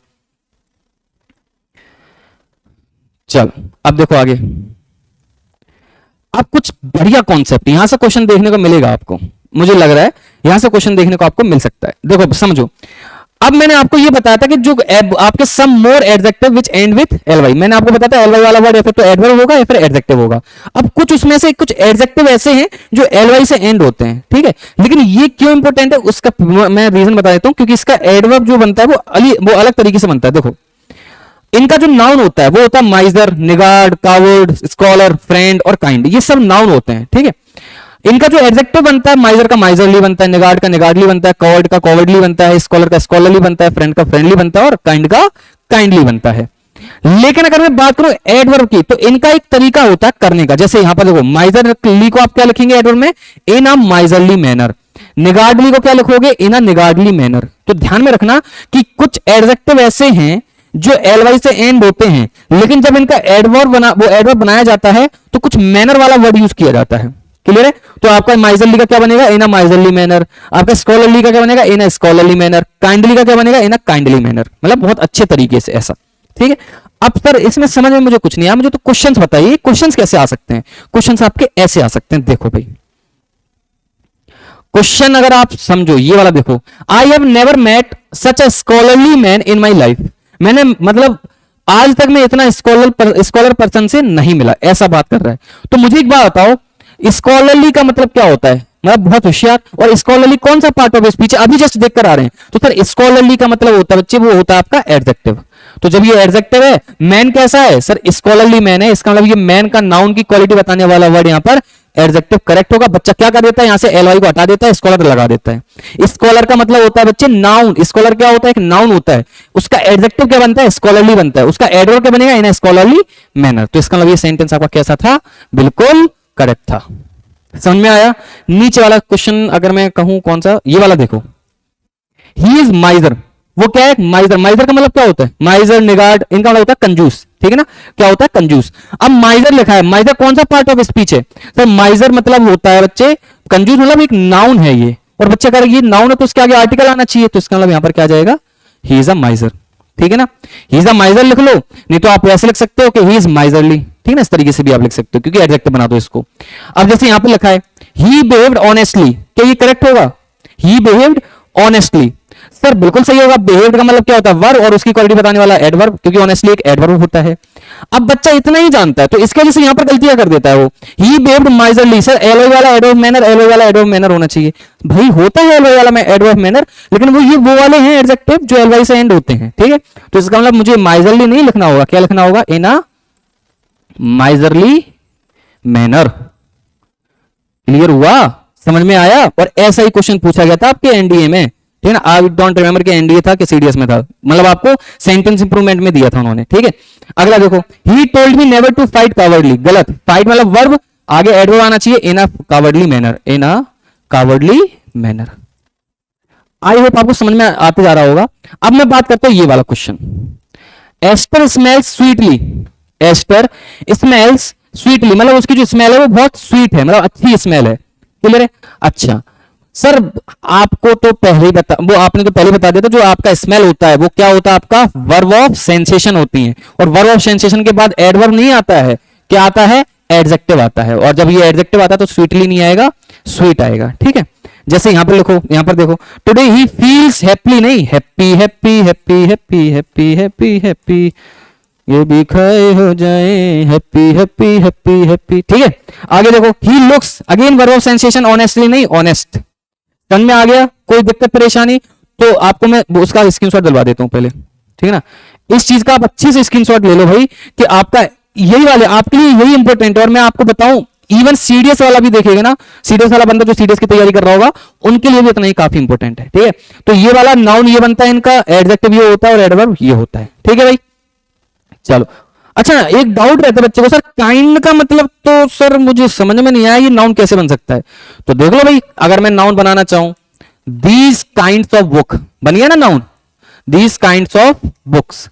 चलो अब देखो आगे। अब कुछ बढ़िया कॉन्सेप्ट यहां से क्वेश्चन देखने को मिलेगा आपको, मुझे लग रहा है यहां से क्वेश्चन देखने को आपको मिल सकता है। देखो समझो, अब मैंने आपको ये बताया था कि जो आपके some more adjective which end with L Y, मैंने आपको बताया था एल वाई वाला वर्ड या फिर तो एडवर्ब होगा या फिर एडजेक्टिव होगा। अब कुछ उसमें से कुछ एडजेक्टिव ऐसे हैं जो एल वाई से एंड होते हैं। ठीक है, लेकिन ये क्यों इंपॉर्टेंट है उसका मैं रीजन बता देता हूं, क्योंकि इसका एडवर्ब जो बनता है वो अलग तरीके से बनता है। देखो इनका जो नाउन होता है वो होता है माइजर, निगार्ड, कावर्ड, स्कॉलर, फ्रेंड और काइंड, ये सब नाउन होते हैं। ठीक है, इनका जो एडजेक्टिव बनता है, माइजर का माइजरली बनता है, निगार्ड का निगार्डली बनता है, कवर्ड का कवर्डली बनता है, स्कॉलर का स्कॉलरली बनता है, फ्रेंड का फ्रेंडली बनता है और काइंड का काइंडली बनता है। लेकिन अगर मैं बात करूं एडवर्ब की, तो इनका एक तरीका होता है करने का। जैसे यहां पर देखो माइजरली को आप क्या लिखेंगे एडवर्ब में? इन अ माइजरली मैनर। निगार्डली को क्या लिखोगे? इन अ निगार्डली मैनर। तो ध्यान में रखना कि कुछ एडजेक्टिव ऐसे हैं जो एल वाई से एंड होते हैं, लेकिन जब इनका एडवर्ब बनाया जाता है तो कुछ मैनर वाला वर्ड यूज किया जाता है। क्लियर है? तो आपका माइजरली का क्या बनेगा? इन अ माइजरली मैनर। आपका स्कॉलरली का क्या बनेगा? इन अ स्कॉलरली मैनर। काइंडली का क्या बनेगा? इन अ काइंडली मैनर। मतलब बहुत अच्छे तरीके से ऐसा। ठीक है, अब सर इसमें समझ में मुझे कुछ नहीं आया, मुझे तो क्वेश्चंस बताइए, क्वेश्चंस कैसे आ सकते हैं? क्वेश्चंस आपके ऐसे आ सकते हैं, देखो भाई क्वेश्चन अगर आप समझो ये वाला देखो, I have never met such a scholarly man in my life. मैंने मतलब आज तक मैं इतना स्कॉलर पर्सन से नहीं मिला, ऐसा बात कर रहा है। तो मुझे एक बात बताओ, स्कॉलरली का मतलब क्या होता है? मतलब बहुत होशियार। और स्कॉलरली कौन सा पार्ट ऑफ स्पीच? अभी जस्ट देख कर आ रहे हैं। तो सर स्कॉलरली का मतलब होता है बच्चे, वो होता है आपका एडजेक्टिव। तो जब ये एडजेक्टिव है, मैन कैसा है सर? स्कॉलरली मैन है, इसका मतलब ये मैन का नाउन की क्वालिटी बताने वाला वर्ड यहां पर एडजेक्टिव करेक्ट होगा। बच्चा क्या कर देता है? यहां से एल वाई को हटा देता है, स्कॉलर लगा देता है। स्कॉलर का मतलब होता है बच्चे नाउन। स्कॉलर क्या होता है? एक नाउन होता है, उसका एडजेक्टिव क्या बनता है? स्कॉलरली बनता है। उसका एडवर्ब क्या बनेगा? इन अ स्कॉलरली मैनर। तो इसका मतलब ये सेंटेंस आपका कैसा था? बिल्कुल करेक्ट था। समझ में आया? नीचे वाला क्वेश्चन अगर मैं कहूं कौन सा, ये वाला देखो, ही इज माइजर। वो क्या है? माइजर। माइजर का मतलब क्या होता है? माइजर, निगार्ड, इनका मतलब होता है कंजूस। ठीक है ना? क्या होता है? कंजूस। अब माइजर लिखा है, माइजर कौन सा पार्ट ऑफ स्पीच है? तो माइजर मतलब होता है बच्चे, कंजूस मतलब एक नाउन है ये, और बच्चे कह रहे ये नाउन है तो उसके आगे आर्टिकल आना चाहिए, तो इसका मतलब यहां पर क्या आ जाएगा? He is a माइजर। ठीक है ना? ही इज अ माइजर लिख लो, नहीं तो आप वैसे लिख सकते हो कि ही इज माइजरली। ठीक है ना? इस तरीके से भी आप लिख सकते हो, क्योंकि एडजेक्टिव बना दो इसको। अब जैसे यहां पर लिखा है ही बिहेव्ड ऑनेस्टली, क्या ये करेक्ट होगा? ही बिहेव्ड ऑनेस्टली। सर बिल्कुल सही होगा। बिहेव्ड का मतलब क्या होता है, वर्ब, और उसकी क्वालिटी बताने वाला एडवर्ब, क्योंकि ऑनेस्टली एक एडवर्ब होता है। अब बच्चा इतना ही जानता है तो इसके वजह से यहां पर गलतियां कर देता है वो। ही बिहेव्ड माइजरली, सर एलओ वाला एडवर्ब मैनर, एलओ वाला एडवर्ब मैनर होना चाहिए। भाई होता है एलओ वाला में एडवर्ब मैनर, लेकिन वो वाले हैं एडजेक्टिव जो एलवाई से एंड होते हैं, ठीक है। तो इसका मतलब मुझे माइजरली नहीं लिखना होगा, क्या लिखना होगा, इन अ माइजरली मैनर। क्लियर हुआ, समझ में आया। और ऐसा ही क्वेश्चन पूछा गया था आपके एनडीए में, ठीक है ना। आई डोंट रिमेंबर कि एनडीए था कि सीडीएस में था, मतलब आपको सेंटेंस इंप्रूवमेंट में दिया था उन्होंने, ठीक है। अगला देखो, he told me never to fight cowardly, गलत। फाइट मतलब वर्ब, आगे एडवर्ब आना चाहिए, in a cowardly manner, in a cowardly manner. I hope आपको समझ में आते जा रहा होगा। अब मैं बात करता हूं ये वाला question, aster smells sweetly, aster smells sweetly मतलब उसकी जो स्मेल है वो बहुत स्वीट है, मतलब अच्छी स्मेल है। क्लियर है। अच्छा सर आपको तो पहले ही बता, वो आपने तो पहले बता दिया था, जो आपका स्मेल होता है वो क्या होता है, आपका वर्ब ऑफ सेंसेशन होती है। और वर्ब ऑफ सेंसेशन के बाद एडवर्ब नहीं आता है, क्या आता है, एडजेक्टिव आता है। और जब ये एडजेक्टिव आता है तो स्वीटली नहीं आएगा, स्वीट आएगा, ठीक है। जैसे यहां पर लिखो, यहां पर देखो, टुडे ही फील्स हैप्पी, नहीं happy happy happy happy happy happy happy, ये भी खाए हो जाए हैप्पी हैप्पी हैप्पी हैप्पी, ठीक है। आगे देखो, he looks, again verb of sensation, honestly नहीं, ऑनेस्ट। समझ में आ गया, कोई दिक्कत परेशानी तो आपको मैं उसका स्क्रीनशॉट दिलवा देता हूं पहले, ठीक है ना। इस चीज का आप अच्छे से स्क्रीनशॉट ले लो भाई, कि आपका यही वाले आपके लिए यही इंपॉर्टेंट है। और मैं आपको बताऊं, इवन सीडीएस वाला भी देखेगा ना, सीडीएस वाला बंदा जो सीडीएस की तैयारी कर रहा होगा, उनके लिए भी इतना ही काफी इंपॉर्टेंट है, ठीक है। तो ये वाला नाउन ये बनता है इनका, एडजेक्टिव ये होता है और एडवर्ब ये होता है, ठीक है भाई। चलो अच्छा, एक डाउट रहता है बच्चे को, सर काइंड का मतलब तो सर मुझे समझ में नहीं आया, ये नाउन कैसे बन सकता है। तो देख लो भाई, अगर मैं नाउन बनाना चाहूं, दीज काइंड्स ऑफ बुक बन गया ना noun, these kinds of books,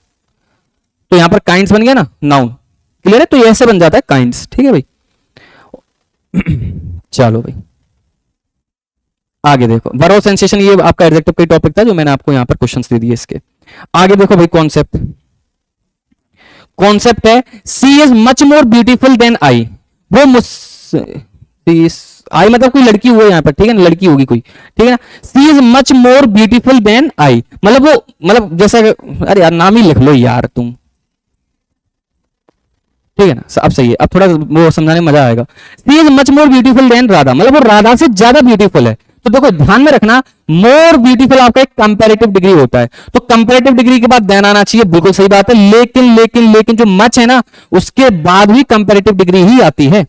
तो यहां पर काइंड्स बन गया ना नाउन। क्लियर है, तो ये ऐसे बन जाता है काइंड्स, ठीक है भाई। चलो भाई आगे देखो, वर्ब ऑफ सेंसेशन ये आपका एडजेक्टिव का टॉपिक था जो मैंने आपको यहां पर क्वेश्चंस दे दिए इसके। आगे देखो भाई, कॉन्सेप्ट, कॉन्सेप्ट है she is much more beautiful than I. वो मुझसे, आई मतलब कोई लड़की हुई यहां पर, ठीक है ना, लड़की होगी कोई, ठीक है ना। She is much more beautiful than I, मतलब वो, मतलब जैसा, अरे यार नाम ही लिख लो यार तुम, ठीक है ना। अब सही है, अब थोड़ा वो समझाने में मजा आएगा। She is much more beautiful than Radha, मतलब वो राधा से ज्यादा ब्यूटीफुल है। तो देखो ध्यान में रखना, मोर ब्यूटीफुल आपका एक कंपैरेटिव डिग्री होता है, तो कंपैरेटिव डिग्री के बाद देन आना चाहिए, बिल्कुल सही बात है। लेकिन लेकिन लेकिन जो मच है ना, उसके बाद भी कंपैरेटिव डिग्री ही आती है,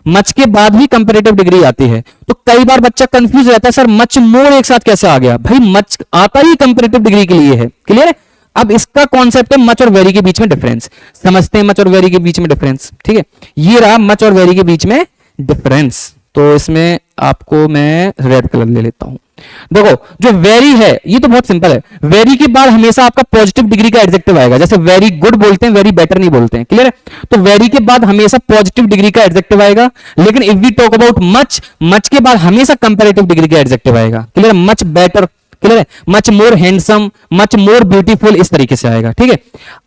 मच के बाद भी कंपैरेटिव डिग्री आती है। तो कई बार बच्चा कंफ्यूज रहता है, सर मच मोर एक साथ कैसे आ गया, भाई मच आता ही कंपैरेटिव डिग्री के लिए है। क्लियर है। अब इसका कॉन्सेप्ट है मच और वेरी के बीच में डिफरेंस, समझते हैं मच और वेरी के बीच में डिफरेंस, ठीक है। ये रहा मच और वेरी के बीच में डिफरेंस, तो इसमें आपको मैं रेड कलर ले लेता हूं। देखो जो वेरी है ये तो बहुत सिंपल है, वेरी के बाद हमेशा आपका पॉजिटिव डिग्री का एडजेक्टिव आएगा, जैसे वेरी गुड बोलते हैं, वेरी बेटर नहीं बोलते हैं। क्लियर है। तो वेरी के बाद हमेशा पॉजिटिव डिग्री का एडजेक्टिव आएगा, लेकिन if we talk about much, much के बाद हमेशा कंपैरेटिव डिग्री का एडजेक्टिव आएगा। क्लियर है। मच बेटर, क्लियर है, much more handsome, much more beautiful, इस तरीके से आएगा, ठीक है।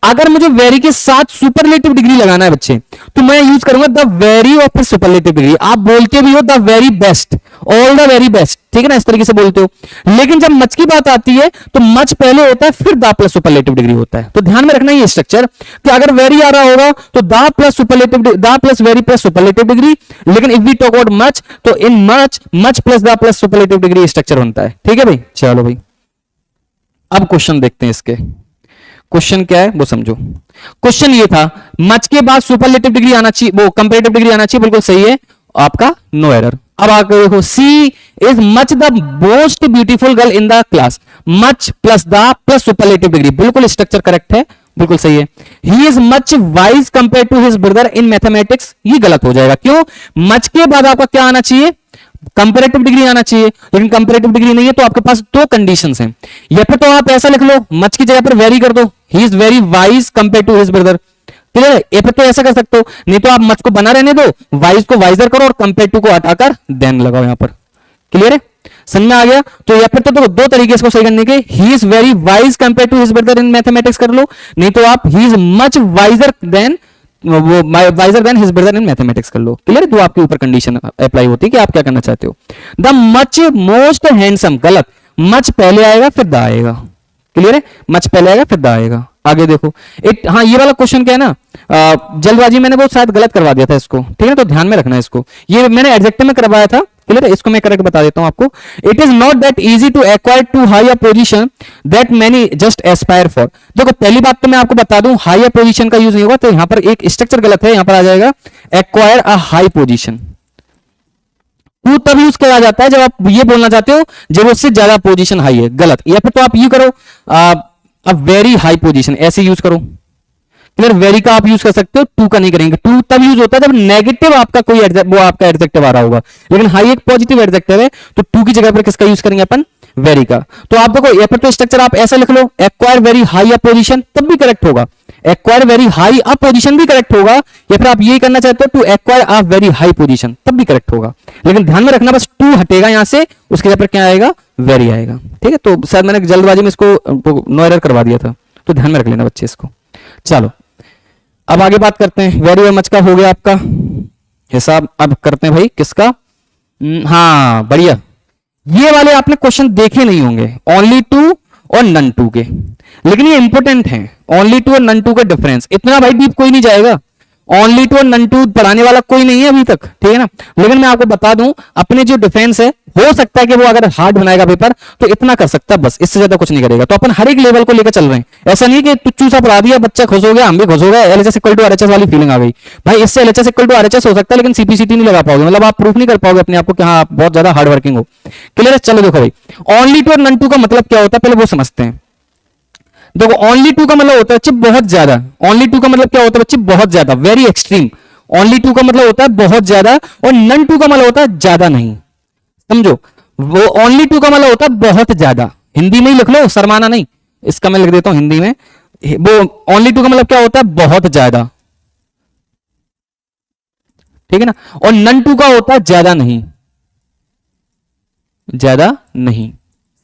अगर मुझे वेरी के साथ सुपरलेटिव डिग्री लगाना है बच्चे, तो मैं यूज करूंगा द वेरी और फिर सुपरलेटिव डिग्री। आप बोलते भी हो the very best, all the very best, ठीक है ना, इस तरीके से बोलते हो। लेकिन जब मच की बात आती है तो मच पहले होता है, फिर द प्लस सुपरलेटिव डिग्री होता है। तो ध्यान में रखना ये स्ट्रक्चर, कि अगर वेरी आ रहा होगा तो the plus superlative, the plus very plus superlative degree, लेकिन if we talk about much तो in much, much plus the plus superlative degree structure बनता है, ठीक है भाई। चलो भाई अब क्वेश्चन देखते हैं इसके। क्वेश्चन क्या है वो समझो। क्वेश्चन ये था, मच के बाद सुपरलेटिव डिग्री आना चाहिए, वो कंपैरेटिव डिग्री आना चाहिए, बिल्कुल सही है आपका, नो एरर। अब आगे देखो, she is much the most beautiful girl in the class, much plus the plus superlative degree, बिल्कुल स्ट्रक्चर करेक्ट है, बिल्कुल सही है। He is much wise compare to his brother in mathematics, ये गलत हो जाएगा, क्यों, मच के बाद आपका क्या आना चाहिए, कंपैरेटिव डिग्री आना चाहिए, लेकिन कंपैरेटिव डिग्री नहीं है, तो आपके पास दो कंडीशंस हैं। या फिर तो आप ऐसा लिख लो, मच की जगह पर वेरी कर दो, he is very wise compare to his brother. Clear है। या फिर तो ऐसा कर सकते हो, नहीं तो आप मच को बना रहने दो, वाइज को वाइजर करो और कंपेयर टू को हटाकर देन लगाओ यहां पर। क्लियर है, समझ में आ गया। तो या फिर तो दो तरीके इसको सही करने के, he is very wise compare to his brother in mathematics कर लो, नहीं तो आप he is much wiser than, वो wiser than his brother in mathematics कर लो। क्लियर है। तो आपके ऊपर कंडीशन अप्लाई होती है कि आप क्या करना चाहते हो। द मच मोस्ट हैंडसम, गलत, मच पहले आएगा फिर द आएगा। क्लियर है, मच पहले आएगा फिर द आएगा। आगे देखो एक, हाँ ये वाला क्वेश्चन क्या है ना, जल्दबाजी मैंने बहुत शायद गलत करवा दिया था इसको, ठीक है, तो ध्यान में रखना है इसको, ये मैंने एडजेक्टिव में करवाया था। क्लियर है, इसको मैं करेक्ट बता देता हूं आपको। It is not that easy to acquire to higher position that many just aspire for. देखो पहली बात तो मैं आपको बता दूं, हायर पोजीशन का यूज नहीं होगा, तो यहां पर एक स्ट्रक्चर गलत है, यहां पर आ जाएगा acquire a high position. To तब यूज किया जाता है जब आप ये बोलना चाहते हो जब उससे ज्यादा पोजीशन हाई है, गलत। या फिर तो आप ये करो अ वेरी हाई पोजीशन, ऐसे यूज करो। क्लियर, वेरी का आप यूज कर सकते हो, टू का नहीं करेंगे। टू तब यूज होता है जब नेगेटिव आपका कोई वो आपका एडजेक्टिव आ रहा होगा, लेकिन हाई एक पॉजिटिव एडजेक्टिव है, तो टू की जगह पर किसका यूज करेंगे अपन, वेरी का। तो आप देखो या फिर तो स्ट्रक्चर आप ऐसा लिख लो, acquire very high a position, तब भी करेक्ट होगा। Acquire very high a position भी करेक्ट होगा, या फिर आप ये करना चाहते हो to acquire a very high position, तब भी करेक्ट होगा। लेकिन ध्यान में रखना, बस टू हटेगा यहां से, उसके जगह पर क्या आएगा, वेरी आएगा। ठीक है, तो शायद मैंने जल्दबाजी में इसको नो एरर करवा दिया था, तो ध्यान में रख लेना बच्चे इसको। चलो अब आगे बात करते हैं, वेरी और मच का हो गया आपका हिसाब। अब करते हैं भाई किसका, हाँ बढ़िया, ये वाले आपने क्वेश्चन देखे नहीं होंगे, ओनली टू और नन टू के, लेकिन ये इंपॉर्टेंट हैं। ओनली टू और नन टू का डिफरेंस, इतना भाई डीप कोई नहीं जाएगा, ओनली टू और नन टू पढ़ाने वाला कोई नहीं है अभी तक, ठीक है ना। लेकिन मैं आपको बता दूं, अपने जो डिफेंस है, हो सकता है कि वो अगर हार्ड बनाएगा पेपर तो इतना कर सकता है, बस इससे ज्यादा कुछ नहीं करेगा। तो अपन हर एक लेवल को लेकर चल रहे हैं, ऐसा नहीं कि टुच्चू सा पढ़ा दिया, बच्चा खुश हो गया, हम भी खुश हो गए, एलएचएस इक्वल टू आरएचएस वाली फीलिंग आ गई। भाई इससे एलएचएस इक्वल टू आरएचएस हो सकता है, लेकिन सीपीसीटी नहीं लगा पाओगे, मतलब आप प्रूफ नहीं कर पाओगे अपने आप को कि हाँ आप बहुत ज्यादा हार्ड वर्किंग हो। क्लियर है, चलो देखो भाई, ओनली टू और नन टू का मतलब क्या होता है, पहले वो समझते हैं। देखो ओनली टू का मतलब होता है बच्चे बहुत ज्यादा, ओनली टू का मतलब क्या होता है बच्चे, बहुत ज्यादा, वेरी एक्सट्रीम। ओनली टू का मतलब होता है बहुत ज्यादा, और नन टू का मतलब होता है ज्यादा नहीं, समझो। वो ओनली टू का मतलब होता है बहुत ज्यादा, हिंदी में ही लिख लो, शर्माना नहीं, इसका मैं लिख देता हूं हिंदी में। वो ओनली टू का मतलब क्या होता है, बहुत ज्यादा, ठीक है ना। और नन टू का होता है ज्यादा नहीं, ज्यादा नहीं,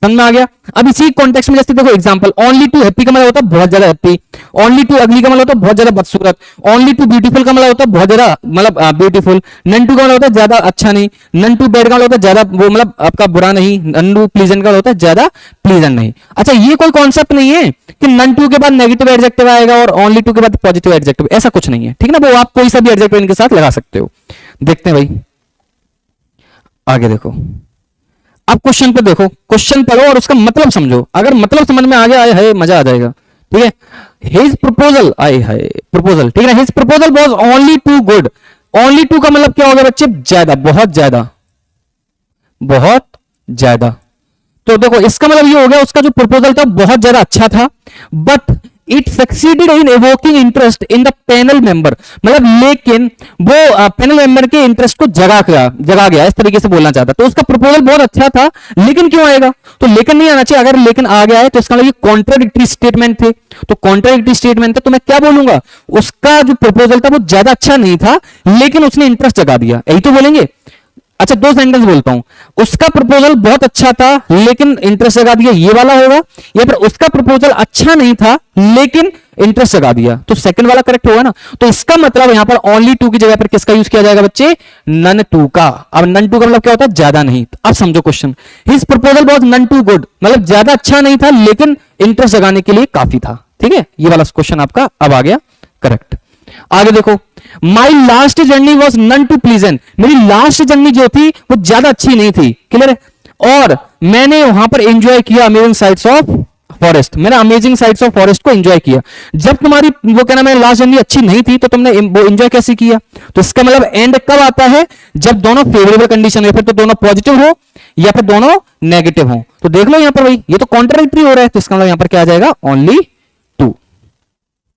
समझ में आ गया। अब इसी कॉन्टेक्स्ट में जैसे देखो एग्जांपल, ओनली टू हैप्पी का मतलब होता है बहुत ज्यादा हैप्पी, ओनली टू अगली का मतलब होता है बहुत ज्यादा बदसूरत, ओनली टू ब्यूटीफुल का मतलब होता है बहुत ज्यादा मतलब ब्यूटीफुल, नन टू का मतलब होता है ज्यादा अच्छा नहीं, नन टू बैड का मतलब होता है ज्यादा वो मतलब आपका बुरा नहीं, नन टू प्लीजेंट का मतलब होता है ज्यादा प्लीजेंट नहीं। अच्छा ये कोई कॉन्सेप्ट नहीं है कि नन टू के बाद नेगेटिव एडजेक्टिव आएगा और ओनली टू के बाद पॉजिटिव एडजेक्टिव, ऐसा कुछ नहीं है, ठीक है ना। वो आप कोई सा भी एडजेक्टिव इनके साथ लगा सकते हो। देखते हैं भाई आगे, देखो अब क्वेश्चन पे देखो, क्वेश्चन पढ़ो और उसका मतलब समझो, अगर मतलब समझ में आ गया है मजा आ जाएगा, ठीक है। हिज प्रपोजल, आए है प्रपोजल, ठीक है ना, his proposal was only too good. Only too का मतलब क्या होगा बच्चे, ज्यादा, बहुत ज्यादा, बहुत ज्यादा। तो देखो इसका मतलब ये हो गया, उसका जो प्रपोजल था बहुत ज्यादा अच्छा था, but it succeeded in evoking interest in the panel member, मतलब लेकिन वो पैनल मेंबर के इंटरेस्ट को जगा गया, इस तरीके से बोलना चाहता। तो उसका प्रपोजल बहुत अच्छा था, लेकिन क्यों आएगा, तो लेकिन नहीं आना चाहिए। अगर लेकिन आ गया है तो इसका मतलब ये कॉन्ट्राडिक्टरी स्टेटमेंट थे, तो कॉन्ट्राडिक्टरी स्टेटमेंट थे, तो मैं क्या बोलूंगा, उसका जो प्रपोजल था वो ज्यादा अच्छा नहीं था, लेकिन उसने इंटरेस्ट जगा दिया, यही तो बोलेंगे। अच्छा दो सेंटेंस बोलता हूं, उसका प्रपोजल बहुत अच्छा था लेकिन इंटरेस्ट जगा दिया, ये वाला होगा, या फिर उसका प्रपोजल अच्छा नहीं था लेकिन इंटरेस्ट जगा दिया, तो सेकंड वाला करेक्ट होगा ना। तो इसका मतलब यहां पर ओनली टू की जगह पर किसका यूज किया जाएगा बच्चे, नन टू का। अब नन टू का मतलब क्या होता है, ज्यादा नहीं। अब समझो question, his proposal was none too good, मतलब ज्यादा अच्छा नहीं था लेकिन इंटरेस्ट जगाने के लिए काफी था, ठीक है। ये वाला क्वेश्चन आपका अब आ गया करेक्ट। आगे देखो, my last journey was none too pleasant, मेरी लास्ट जर्नी जो थी वो ज्यादा अच्छी नहीं थी, क्लियर है। और मैंने वहां पर एंजॉय किया अमेजिंग साइट्स ऑफ फॉरेस्ट, मैंने अमेजिंग साइट्स ऑफ फॉरेस्ट को एंजॉय किया। जब तुम्हारी वो कहना मेरी लास्ट जर्नी अच्छी नहीं थी तो तुमने वो एंजॉय कैसे किया, तो इसका मतलब एंड कब आता है, जब दोनों फेवरेबल कंडीशन हो, फिर तो दोनों पॉजिटिव हो या फिर दोनों नेगेटिव हो। तो देख लो यहां पर भाई ये तो कॉन्ट्राडिक्टरी हो रहा है, तो इसका मतलब यहां पर क्या आ जाएगा, ओनली टू।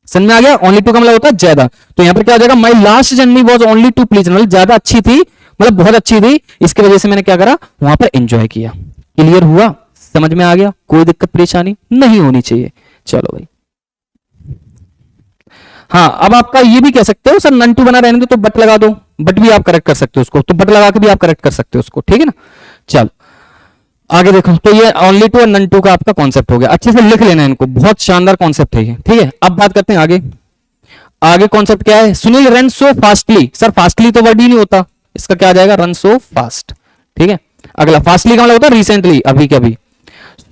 समझ में आ गया, ओनली टू का मतलब होता है ज्यादा, तो यहां पर क्या हो जाएगा, my last journey was only too please, मतलब ज्यादा अच्छी थी, मतलब बहुत अच्छी थी, इसकी वजह से मैंने क्या करा, वहां पर एंजॉय किया। क्लियर हुआ, समझ में आ गया, कोई दिक्कत परेशानी नहीं होनी चाहिए। चलो भाई, हाँ अब आपका ये भी कह सकते हो सर नन टू बना रहने दो तो बट लगा दो, बट भी आप करेक्ट कर सकते हो उसको, तो बट लगा के भी आप करेक्ट कर सकते हो उसको, ठीक है ना। चलो आगे देखो, तो ये ओनली टू और नन टू का आपका कॉन्सेप्ट हो गया, अच्छे से लिख लेना इनको, बहुत शानदार कॉन्सेप्ट है ये, ठीक है। अब बात करते हैं आगे, आगे कॉन्सेप्ट क्या है, Sunil run so fastly, sir fastly तो वर्ड ही नहीं होता, इसका क्या आ जाएगा, रन सो फास्ट, ठीक है। अगला फास्टली का मतलब होता है रिसेंटली, अभी के अभी।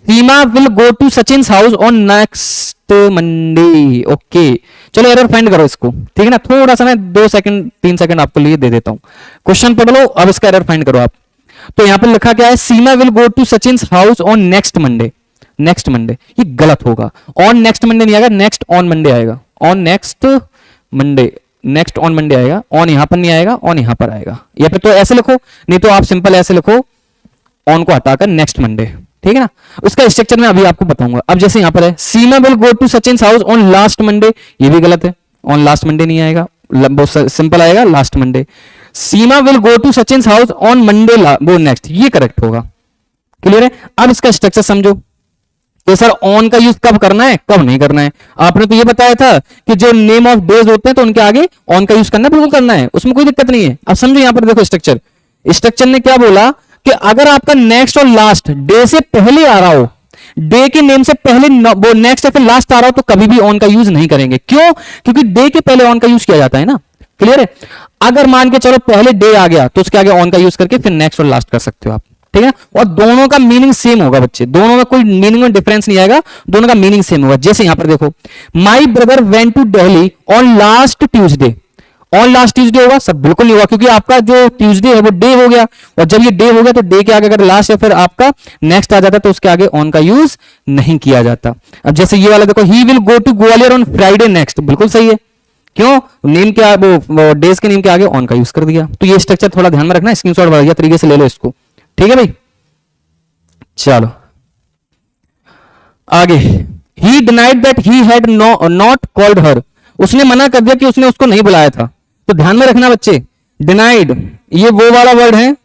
Seema will go to Sachin house on next Monday. Okay, चलो एरर फाइंड करो इसको, ठीक है ना। थोड़ा सा मैं 2 सेकंड 3 सेकंड आपको लिए दे देता हूं, क्वेश्चन पढ़ लो, अब इसका एरर फाइंड करो आप। तो यहां पर लिखा क्या है, Seema will go to Sachin house on next Monday. Next Monday, ये गलत होगा, ऑन नेक्स्ट मंडे नहीं आएगा, नेक्स्ट ऑन मंडे आएगा, on next Monday, next on Monday आएगा, ऑन यहां पर नहीं आएगा, ऑन यहां पर आएगा, या फिर तो ऐसे लिखो, नहीं तो आप सिंपल ऐसे लिखो, ऑन को हटाकर नेक्स्ट मंडे, ठीक है ना। उसका स्ट्रक्चर मैं अभी आपको बताऊंगा। अब जैसे यहां पर है, Seema will go to Sachin house on last Monday, ये भी गलत है, ऑन लास्ट मंडे नहीं आएगा, बहुत सिंपल आएगा last Monday. Seema will go to Sachin house on Monday go next, ये करेक्ट होगा। क्लियर है। अब इसका स्ट्रक्चर समझो कि सर ऑन का यूज कब करना है, कब नहीं करना है। आपने तो ये बताया था कि जो नेम ऑफ डेज होते हैं तो उनके आगे ऑन का यूज करना, बिल्कुल करना है, उसमें कोई दिक्कत नहीं है। अब समझो यहां पर देखो स्ट्रक्चर, स्ट्रक्चर ने क्या बोला कि अगर आपका नेक्स्ट और लास्ट डे से पहले आ रहा हो, डे के नेम से पहले वो नेक्स्ट या फिर लास्ट आ रहा हो, तो कभी भी ऑन का यूज नहीं करेंगे। क्यों? क्योंकि डे के पहले ऑन का यूज किया जाता है ना। क्लियर है। अगर मान के चलो पहले डे आ गया तो उसके आगे ऑन का यूज करके फिर नेक्स्ट और लास्ट कर सकते हो आप, ठीक है। और दोनों का मीनिंग सेम होगा बच्चे, दोनों में कोई मीनिंग में डिफरेंस नहीं आएगा, दोनों का मीनिंग सेम होगा। जैसे यहां पर देखो, my brother went to Delhi on last Tuesday, on last Tuesday होगा सब, बिल्कुल नहीं होगा, क्योंकि आपका जो ट्यूसडे है वो डे हो गया, और जब ये डे हो गया तो डे के आगे अगर लास्ट या फिर आपका नेक्स्ट आ जाता तो उसके आगे ऑन का यूज नहीं किया जाता। अब जैसे ये वाला देखो, he will go to Gwalior on Friday next, बिल्कुल सही है। क्यों? नेम क्या, वो डेज के नेम के आगे ऑन का यूज कर दिया। तो ये स्ट्रक्चर थोड़ा ध्यान में रखना, स्क्रीनशॉट बढ़िया तरीके से ले लो इसको, ठीक है भाई। चलो आगे, ही denied that he had not called her, उसने मना कर दिया कि उसने उसको नहीं बुलाया था। तो ध्यान में रखना बच्चे, डिनाइड ये वो वाला वर्ड है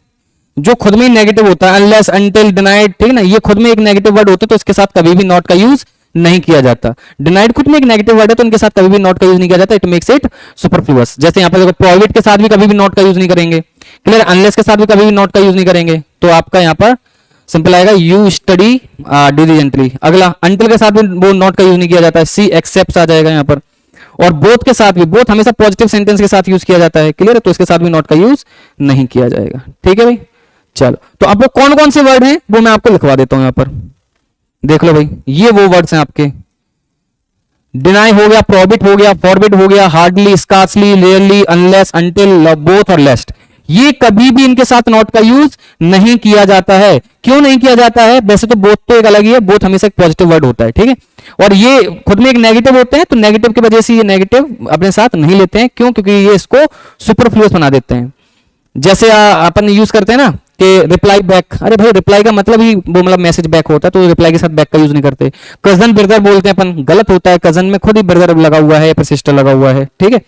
जो खुद में नेगेटिव होता है, अनलेस अनटिल डिनाइड, ठीक है ना, ये खुद में एक नेगेटिव वर्ड होता है, तो इसके साथ कभी भी नॉट का यूज नहीं किया जाता। डिनाइड खुद में एक नेगेटिव वर्ड है तो उनके साथ कभी भी नॉट का यूज नहीं किया जाता, इट मेक्स इट सुपरफ्लुअस। जैसे यहां पर देखो, प्रोहिबिट के साथ भी कभी भी नॉट का यूज नहीं करेंगे, क्लियर। अनलेस के साथ भी कभी भी नॉट का यूज नहीं करेंगे, तो आपका यहां पर सिंपल आएगा, यू स्टडी डिलीजेंटली। अगला, अंटिल के साथ भी वो नॉट का यूज नहीं किया जाता है, सी एक्सेप्ट आ जाएगा यहां पर। और बोथ के साथ भी, बोथ हमेशा पॉजिटिव सेंटेंस के साथ यूज किया जाता है, क्लियर है, तो इसके साथ भी नॉट का यूज नहीं किया जाएगा, ठीक है भाई। चलो, तो अब वो कौन कौन से वर्ड हैं वो मैं आपको लिखवा देता हूं यहां पर, देख लो भाई। ये वो वर्ड्स हैं आपके, डिनाई हो गया, प्रोहिबिट हो गया, फॉरबिड हो गया, hardly, scarcely, rarely, unless, until, both और लेस्ट, ये कभी भी इनके साथ नॉट का यूज नहीं किया जाता है। क्यों नहीं किया जाता है? वैसे तो बोथ तो एक अलग ही है, बोथ हमेशा एक पॉजिटिव वर्ड होता है, ठीक है। और ये खुद में एक नेगेटिव होते हैं, तो नेगेटिव की वजह से ये नेगेटिव अपने साथ नहीं लेते हैं। क्यों? क्योंकि ये इसको सुपरफ्लुअस बना देते हैं। जैसे अपन यूज करते हैं ना कि रिप्लाई बैक, अरे भाई रिप्लाई का मतलब ही वो मतलब मैसेज बैक होता है, तो रिप्लाई के साथ बैक का यूज नहीं करते। कजन ब्रदर बोलते हैं अपन, गलत होता है, कजन में खुद ही ब्रदर लगा हुआ है या फिर सिस्टर लगा हुआ है, ठीक है।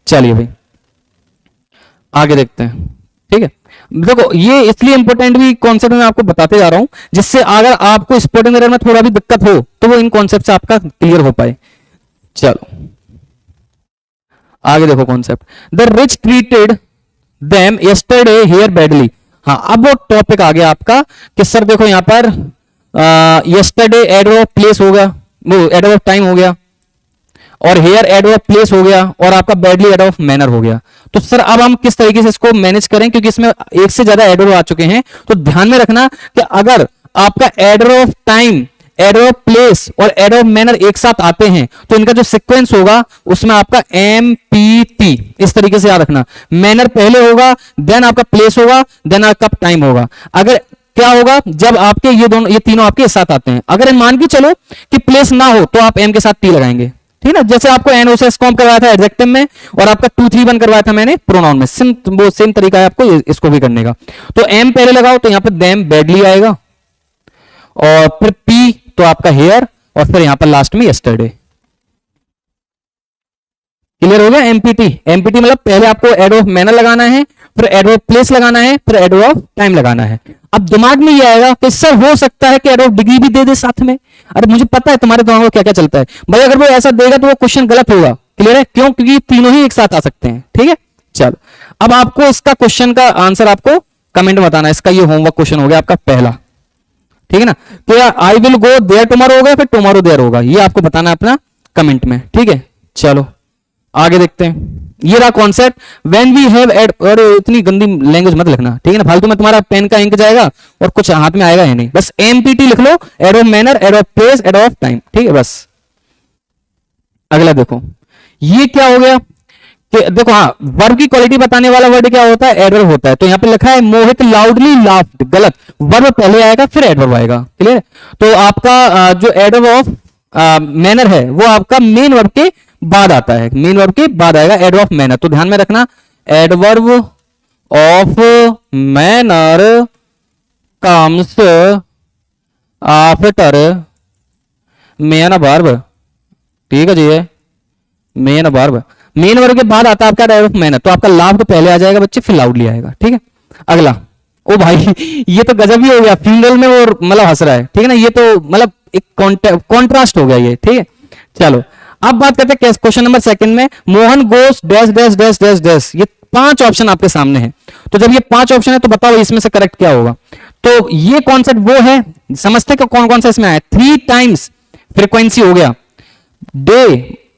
चलिए भाई आगे देखते हैं, ठीक है। देखो ये इसलिए इंपॉर्टेंट भी कॉन्सेप्ट मैं आपको बताते जा रहा हूं, जिससे अगर आपको स्पोर्टिंग एरर में थोड़ा भी दिक्कत हो तो वो इन कॉन्सेप्ट से आपका क्लियर हो पाए। चलो आगे देखो concept, the rich treated them yesterday here badly. हाँ, अब वो टॉपिक आ गया आपका कि सर देखो यहां पर यस्टरडे एड ऑफ प्लेस होगा, वो एड ऑफ टाइम हो गया, और हेयर एड ऑफ प्लेस हो गया, और आपका बैडली एड ऑफ मैनर हो गया। तो सर अब हम किस तरीके से इसको मैनेज करें, क्योंकि इसमें एक से ज्यादा एडर आ चुके हैं। तो ध्यान में रखना कि अगर आपका adder of time, adder of place और एडर ऑफ मैनर एक साथ आते हैं तो इनका जो सीक्वेंस होगा उसमें आपका एमपीटी इस तरीके से याद रखना। मैनर पहले होगा, देन आपका प्लेस होगा, देन आपका टाइम होगा। अगर क्या होगा जब आपके ये तीनों आपके एक साथ आते हैं, अगर मान के चलो कि प्लेस ना हो तो आप एम के साथ टी लगाएंगे, ठीक है ना। जैसे आपको एनओएस कॉम करवाया था एडजेक्टिव में, और आपका 2 3 1 करवाया था मैंने प्रोनाउन में, वो सेम तरीका है आपको इसको भी करने का। तो एम पहले लगाओ तो यहां पर देम बैडली आएगा, और फिर पी तो आपका हेयर, और फिर यहां पर लास्ट में यस्टरडे। क्लियर हो गया। एमपीटी, एमपीटी मतलब पहले आपको एड ऑफ मैनर लगाना है, फिर एड ऑफ प्लेस लगाना है, फिर एड ऑफ टाइम लगाना है। अब दिमाग में ये आएगा कि सर हो सकता है कि एड ऑफ डिग्री भी दे दे साथ में। अरे मुझे पता है तुम्हारे दिमाग में क्या क्या चलता है भाई, अगर वो ऐसा देगा तो वो क्वेश्चन गलत होगा। क्लियर है। क्यों? क्योंकि तीनों ही एक साथ आ सकते हैं, ठीक है। चलो अब आपको इसका क्वेश्चन का आंसर आपको कमेंट में बताना है। इसका ये होमवर्क क्वेश्चन हो गया आपका पहला, ठीक है ना। तो I will go there tomorrow होगा, फिर टुमारो देयर होगा, ये आपको बताना है अपना कमेंट में, ठीक है। चलो आगे देखते हैं। ये रहा concept when we have had. और इतनी गंदी लैंग्वेज मत लिखना, ठीक है ना, फालतू में तुम्हारा पेन का इंक जाएगा और कुछ हाथ में आएगा ही नहीं। बस एमपीटी लिख लो, ad of manner, ad of place, ad of time, ठीक है बस। अगला देखो, ये क्या हो गया कि देखो, हाँ, वर्ब की क्वालिटी बताने वाला वर्ड क्या होता है, एडवर्ब होता है। तो यहां पे लिखा है मोहित लाउडली लाफ्ड, गलत, वर्ब पहले आएगा फिर एडवर्ब आएगा, क्लियर। तो आपका जो एडवर्ब ऑफ मैनर है वो आपका मेन वर्ब के बाद आता है, मेन वर्ब के बाद आएगा एडवर्ब ऑफ मैनर। तो ध्यान में रखना, adverb of manner comes after main verb, ठीक है जी, है मेन वर्ब, मेन वर्ब के बाद आता है आपका एडवर्ब ऑफ मैनर। तो आपका लाफ्ड पहले आ जाएगा बच्चे, फिर लाउडली आएगा, ठीक है। अगला, ओ भाई ये तो गजब ही हो गया, फ्यूनरल में वो मतलब हंस रहा है, ठीक है ना, ये तो मतलब एक कॉन्ट्रास्ट हो गया ये, ठीक है। चलो अब बात करते हैं क्वेश्चन नंबर सेकंड में, Mohan goes dash dash dash dash dash. ये 5 ऑप्शन आपके सामने है। तो जब ये 5 ऑप्शन है तो बताओ इसमें से करेक्ट क्या होगा। तो ये कॉन्सेप्ट वो है, समझते हैं कौन कौन सा इसमें आया। 3 टाइम्स फ्रीक्वेंसी हो गया, डे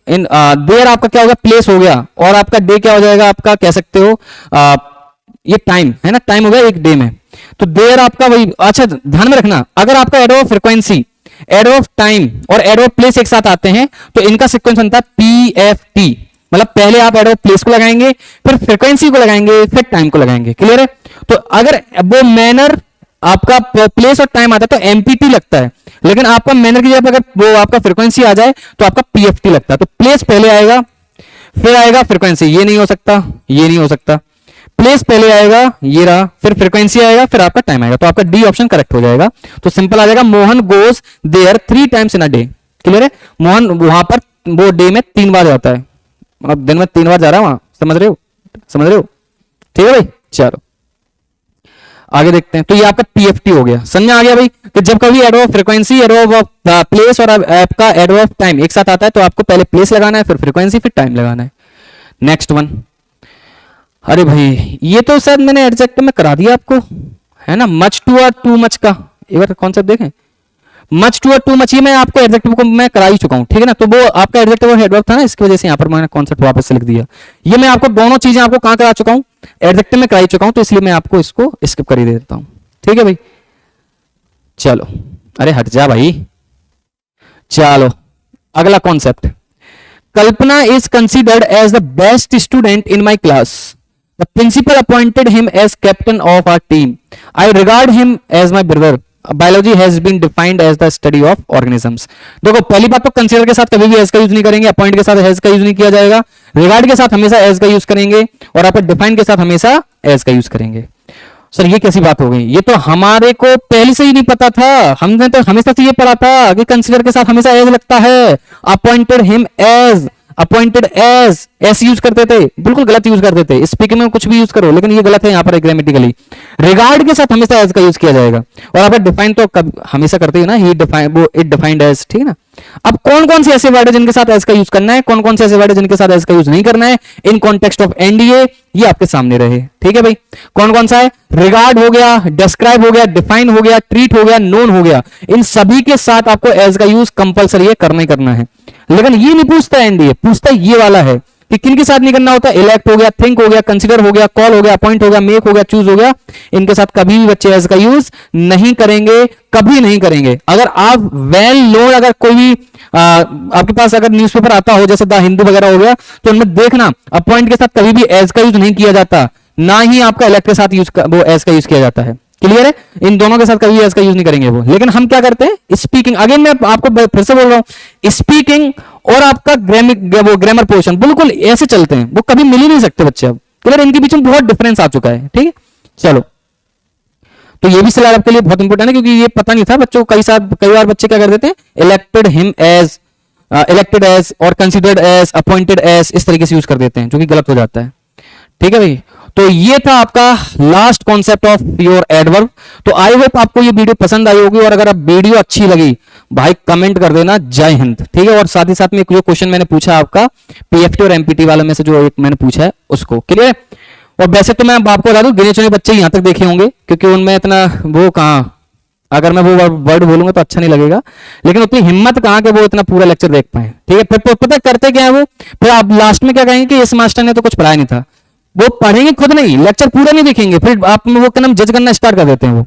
इन देर आपका क्या होगा, प्लेस हो गया, और आपका डे क्या हो जाएगा, आपका कह सकते हो ये टाइम है ना, टाइम हो गया एक डे में। तो देर आपका वही, अच्छा ध्यान में रखना, अगर आपका एडवर्ब फ्रीक्वेंसी, एडवर्ब टाइम और एडवर्ब प्लेस एक साथ आते हैं तो इनका सीक्वेंस बनता है पीएफटी। मतलब पहले आप एडवर्ब प्लेस को लगाएंगे, फिर फ्रीक्वेंसी को लगाएंगे, फिर टाइम को लगाएंगे, क्लियर है। तो अगर वो मैनर आपका प्लेस और टाइम आता है तो एमपीटी लगता है, लेकिन आपका मैनर की जगह अगर वो आपका फ्रीक्वेंसी आ जाए तो आपका पीएफटी लगता है। तो प्लेस पहले आएगा फिर आएगा फ्रीक्वेंसी, ये नहीं हो सकता, ये नहीं हो सकता। प्लेस पहले आएगा, ये रहा, फिर फ्रीक्वेंसी आएगा, फिर आपका टाइम आएगा। तो आपका डी ऑप्शन करेक्ट हो जाएगा। तो सिंपल आ जाएगा, Mohan goes there 3 times in a day, clear है। मोहन वहां पर वो डे में 3 बार जाता है, अब दिन में 3 बार जा रहा है वहां, समझ रहे हो, समझ रहे हो, ठीक है भाई। चलो आगे देखते हैं। तो ये आपका पीएफटी हो गया, समझ में आ गया भाई कि जब कभी एडवर्ब फ्रीक्वेंसी, एडवर्ब प्लेस और आपका एडवर्ब टाइम एक साथ आता है तो आपको पहले प्लेस लगाना है, फिर फ्रीक्वेंसी, फिर टाइम लगाना है। नेक्स्ट वन, अरे भाई ये तो शायद मैंने एडजेक्टिव में करा दिया आपको, है ना, मच टू और टू मच का एक बार कॉन्सेप्ट देखें। मच टू और टू मच ये मैं आपको एडजेक्टिव को मैं करा ही चुका हूं, ठीक है ना। तो वो आपका एडजेक्टिव और एडवर्ब था ना, इसकी वजह से यहां पर मैंने कॉन्सेप्ट वापस से लिख दिया। ये मैं आपको दोनों चीजें आपको कहां करा चुका हूं, एडजेक्टिव में कराई चुका हूं, तो इसलिए मैं आपको इसको स्किप कर ही देता हूं, ठीक है भाई। चलो, अरे हट जा भाई। चलो अगला concept, Kalpana is considered as the best student in my class. The principal appointed him as captain of our team. I regard him as my brother. Biology has been defined as the study of organisms. देखो पहली बात तो consider के साथ कभी भी as का use नहीं करेंगे, अपॉइंट के साथ एज का यूज नहीं किया जाएगा, रिगार्ड के साथ हमेशा एज का यूज करेंगे, और आपको डिफाइन के साथ हमेशा एज का यूज करेंगे। सर ये कैसी बात हो गई, ये तो हमारे को पहले से ही नहीं पता था, हमने तो हमेशा से ये पढ़ा था कि कंसीडर के साथ हमेशा एज लगता है। Appointed him as, appointed as, ऐसे यूज करते थे, बिल्कुल गलत यूज करते थे। स्पीकिंग में कुछ भी यूज करो, लेकिन ये गलत है यहाँ पर ग्रामेटिकली। रिगार्ड के साथ हमेशा एज का यूज किया जाएगा, और आप डिफाइन तो हमेशा करते हो ना, ही डिफाइन, वो इट डिफाइंड एज, ठीक है ना। अब कौन कौन से ऐसे वर्ड है जिनके साथ एज का यूज करना है, कौन कौन से ऐसे वर्ड है जिनके साथ एज का यूज नहीं करना है, इन कॉन्टेक्स्ट ऑफ एनडीए ये आपके सामने रहे, ठीक है भाई। कौन कौन सा है, रिगार्ड हो गया, डिस्क्राइब हो गया, डिफाइन हो गया, ट्रीट हो गया, नोन हो गया, इन सभी के साथ आपको एज का यूज कंपलसरी करना ही करना है। लेकिन ये नहीं पूछता एनडीए, पूछता ये वाला है कि किन के साथ नहीं करना होता। इलेक्ट हो गया, थिंक हो गया, कंसीडर हो गया, कॉल हो गया, अपॉइंट हो गया, मेक हो गया, चूज हो गया, इनके साथ कभी भी बच्चे एज का यूज नहीं करेंगे, कभी नहीं करेंगे। अगर आप वेल नोन, अगर कोई भी आपके पास अगर न्यूज़पेपर आता हो जैसे द हिंदू वगैरह हो गया, तो उनमें देखना अपॉइंट के साथ कभी भी एज का यूज नहीं किया जाता, ना ही आपका इलेक्ट के साथ यूज वो एज का यूज किया जाता है, क्लियर है। इन दोनों के साथ कभी एज का यूज नहीं करेंगे वो। लेकिन हम क्या करते हैं, स्पीकिंग, अगेन मैं आपको फिर से बोल रहा हूं, स्पीकिंग और आपका ग्रामर पोर्शन बिल्कुल ऐसे चलते हैं, वो कभी मिल ही नहीं सकते बच्चे। अब क्लियर, इनके बीच में बहुत डिफरेंस आ चुका है, ठीक है। चलो, तो ये भी सलाह आपके लिए बहुत इंपॉर्टेंट है, क्योंकि ये पता नहीं था बच्चों को। कई बार बच्चे क्या कर देते हैं, elected him as, elected as और कंसिडर्ड एज, अपॉइंटेड एज, इस तरीके से यूज कर देते हैं, जो कि गलत हो जाता है, ठीक है भाई। तो ये था आपका last concept of your adverb. तो आई होप आपको ये वीडियो पसंद आई होगी, और अगर आप वीडियो अच्छी लगी भाई कमेंट कर देना जय हिंद, ठीक है। और साथ ही साथ में जो क्वेश्चन मैंने पूछा आपका पीएफटी और एमपीटी वाला में से जो एक मैंने पूछा है उसको, क्लियर। और वैसे तो मैं आपको बता दूं, गिने चुने बच्चे यहां तक देखे होंगे, क्योंकि उनमें इतना वो कहां अगर मैं वो वर्ड बोलूंगा तो अच्छा नहीं लगेगा, लेकिन उतनी हिम्मत कहाँ के वो इतना पूरा लेक्चर देख पाए, ठीक है। फिर पता करते क्या है वो, फिर आप लास्ट में क्या कहेंगे कि इस मास्टर ने तो कुछ पढ़ाया नहीं था। वो पढ़ेंगे खुद नहीं, लेक्चर पूरा नहीं देखेंगे, फिर आप वो क्या नाम जज करना स्टार्ट कर देते हैं वो,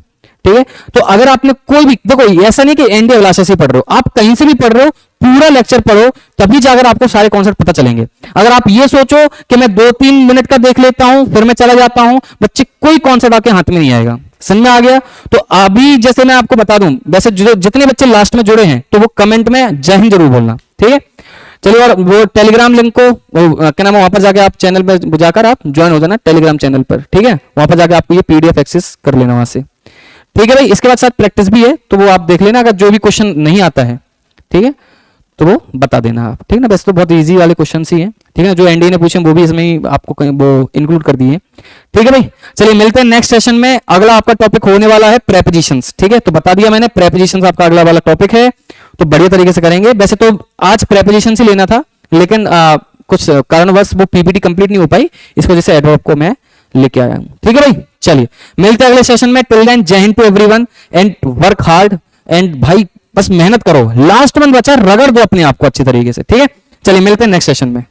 ठीक है। तो अगर आपने कोई भी देखो, ऐसा नहीं कि एनडीए क्लासेस ही पढ़ रहे हो, आप कहीं से भी पढ़ रहे हो, पूरा लेक्चर पढ़ो, तभी जाकर आपको सारे कॉन्सेप्ट पता चलेंगे। अगर आप ये सोचो कि मैं 2-3 मिनट का देख लेता हूं फिर मैं चला जाता हूं, बच्चे कोई कॉन्सेप्ट आपके हाथ में नहीं आएगा। समझ में आ गया? तो अभी जैसे मैं आपको बता दूं, वैसे जितने बच्चे लास्ट में जुड़े हैं तो वो कमेंट में जय हिंद जरूर बोलना, ठीक है। चलिए, और वो टेलीग्राम लिंक को क्या नाम है, वहां पर जाकर आप चैनल पर जाकर आप ज्वाइन हो जाना टेलीग्राम चैनल पर, ठीक है। वहां पर जाकर आपको ये पीडीएफ एक्सेस कर लेना वहां से, ठीक है भाई। इसके बाद साथ प्रैक्टिस भी है, तो वो आप देख लेना, अगर जो भी क्वेश्चन नहीं आता है, ठीक है, तो वो बता देना आप, ठीक है ना। वैसे तो बहुत इजी वाले क्वेश्चन ही हैं, ठीक है। जो एनडीए ने पूछे वो भी इसमें ही आपको वो इंक्लूड कर दिए, ठीक है भाई। चलिए मिलते हैं नेक्स्ट सेशन में। अगला आपका टॉपिक होने वाला है प्रेपोजिशंस, ठीक है। तो बता दिया मैंने, प्रेपोजिशंस आपका अगला वाला टॉपिक है, तो बढ़िया तरीके से करेंगे। वैसे तो आज प्रेपोजिशंस ही लेना था, लेकिन कुछ कारणवश वो पीपीटी कंप्लीट नहीं हो पाई, इस वजह से एडवर्ब को मैं लेके आया हूं, ठीक है भाई। चलिए मिलते हैं अगले सेशन में। Till then Jai Hind to everyone and work hard, and भाई बस मेहनत करो, लास्ट मंथ बचा रगड़ दो अपने आप को अच्छी तरीके से, ठीक है। चलिए मिलते हैं नेक्स्ट सेशन में।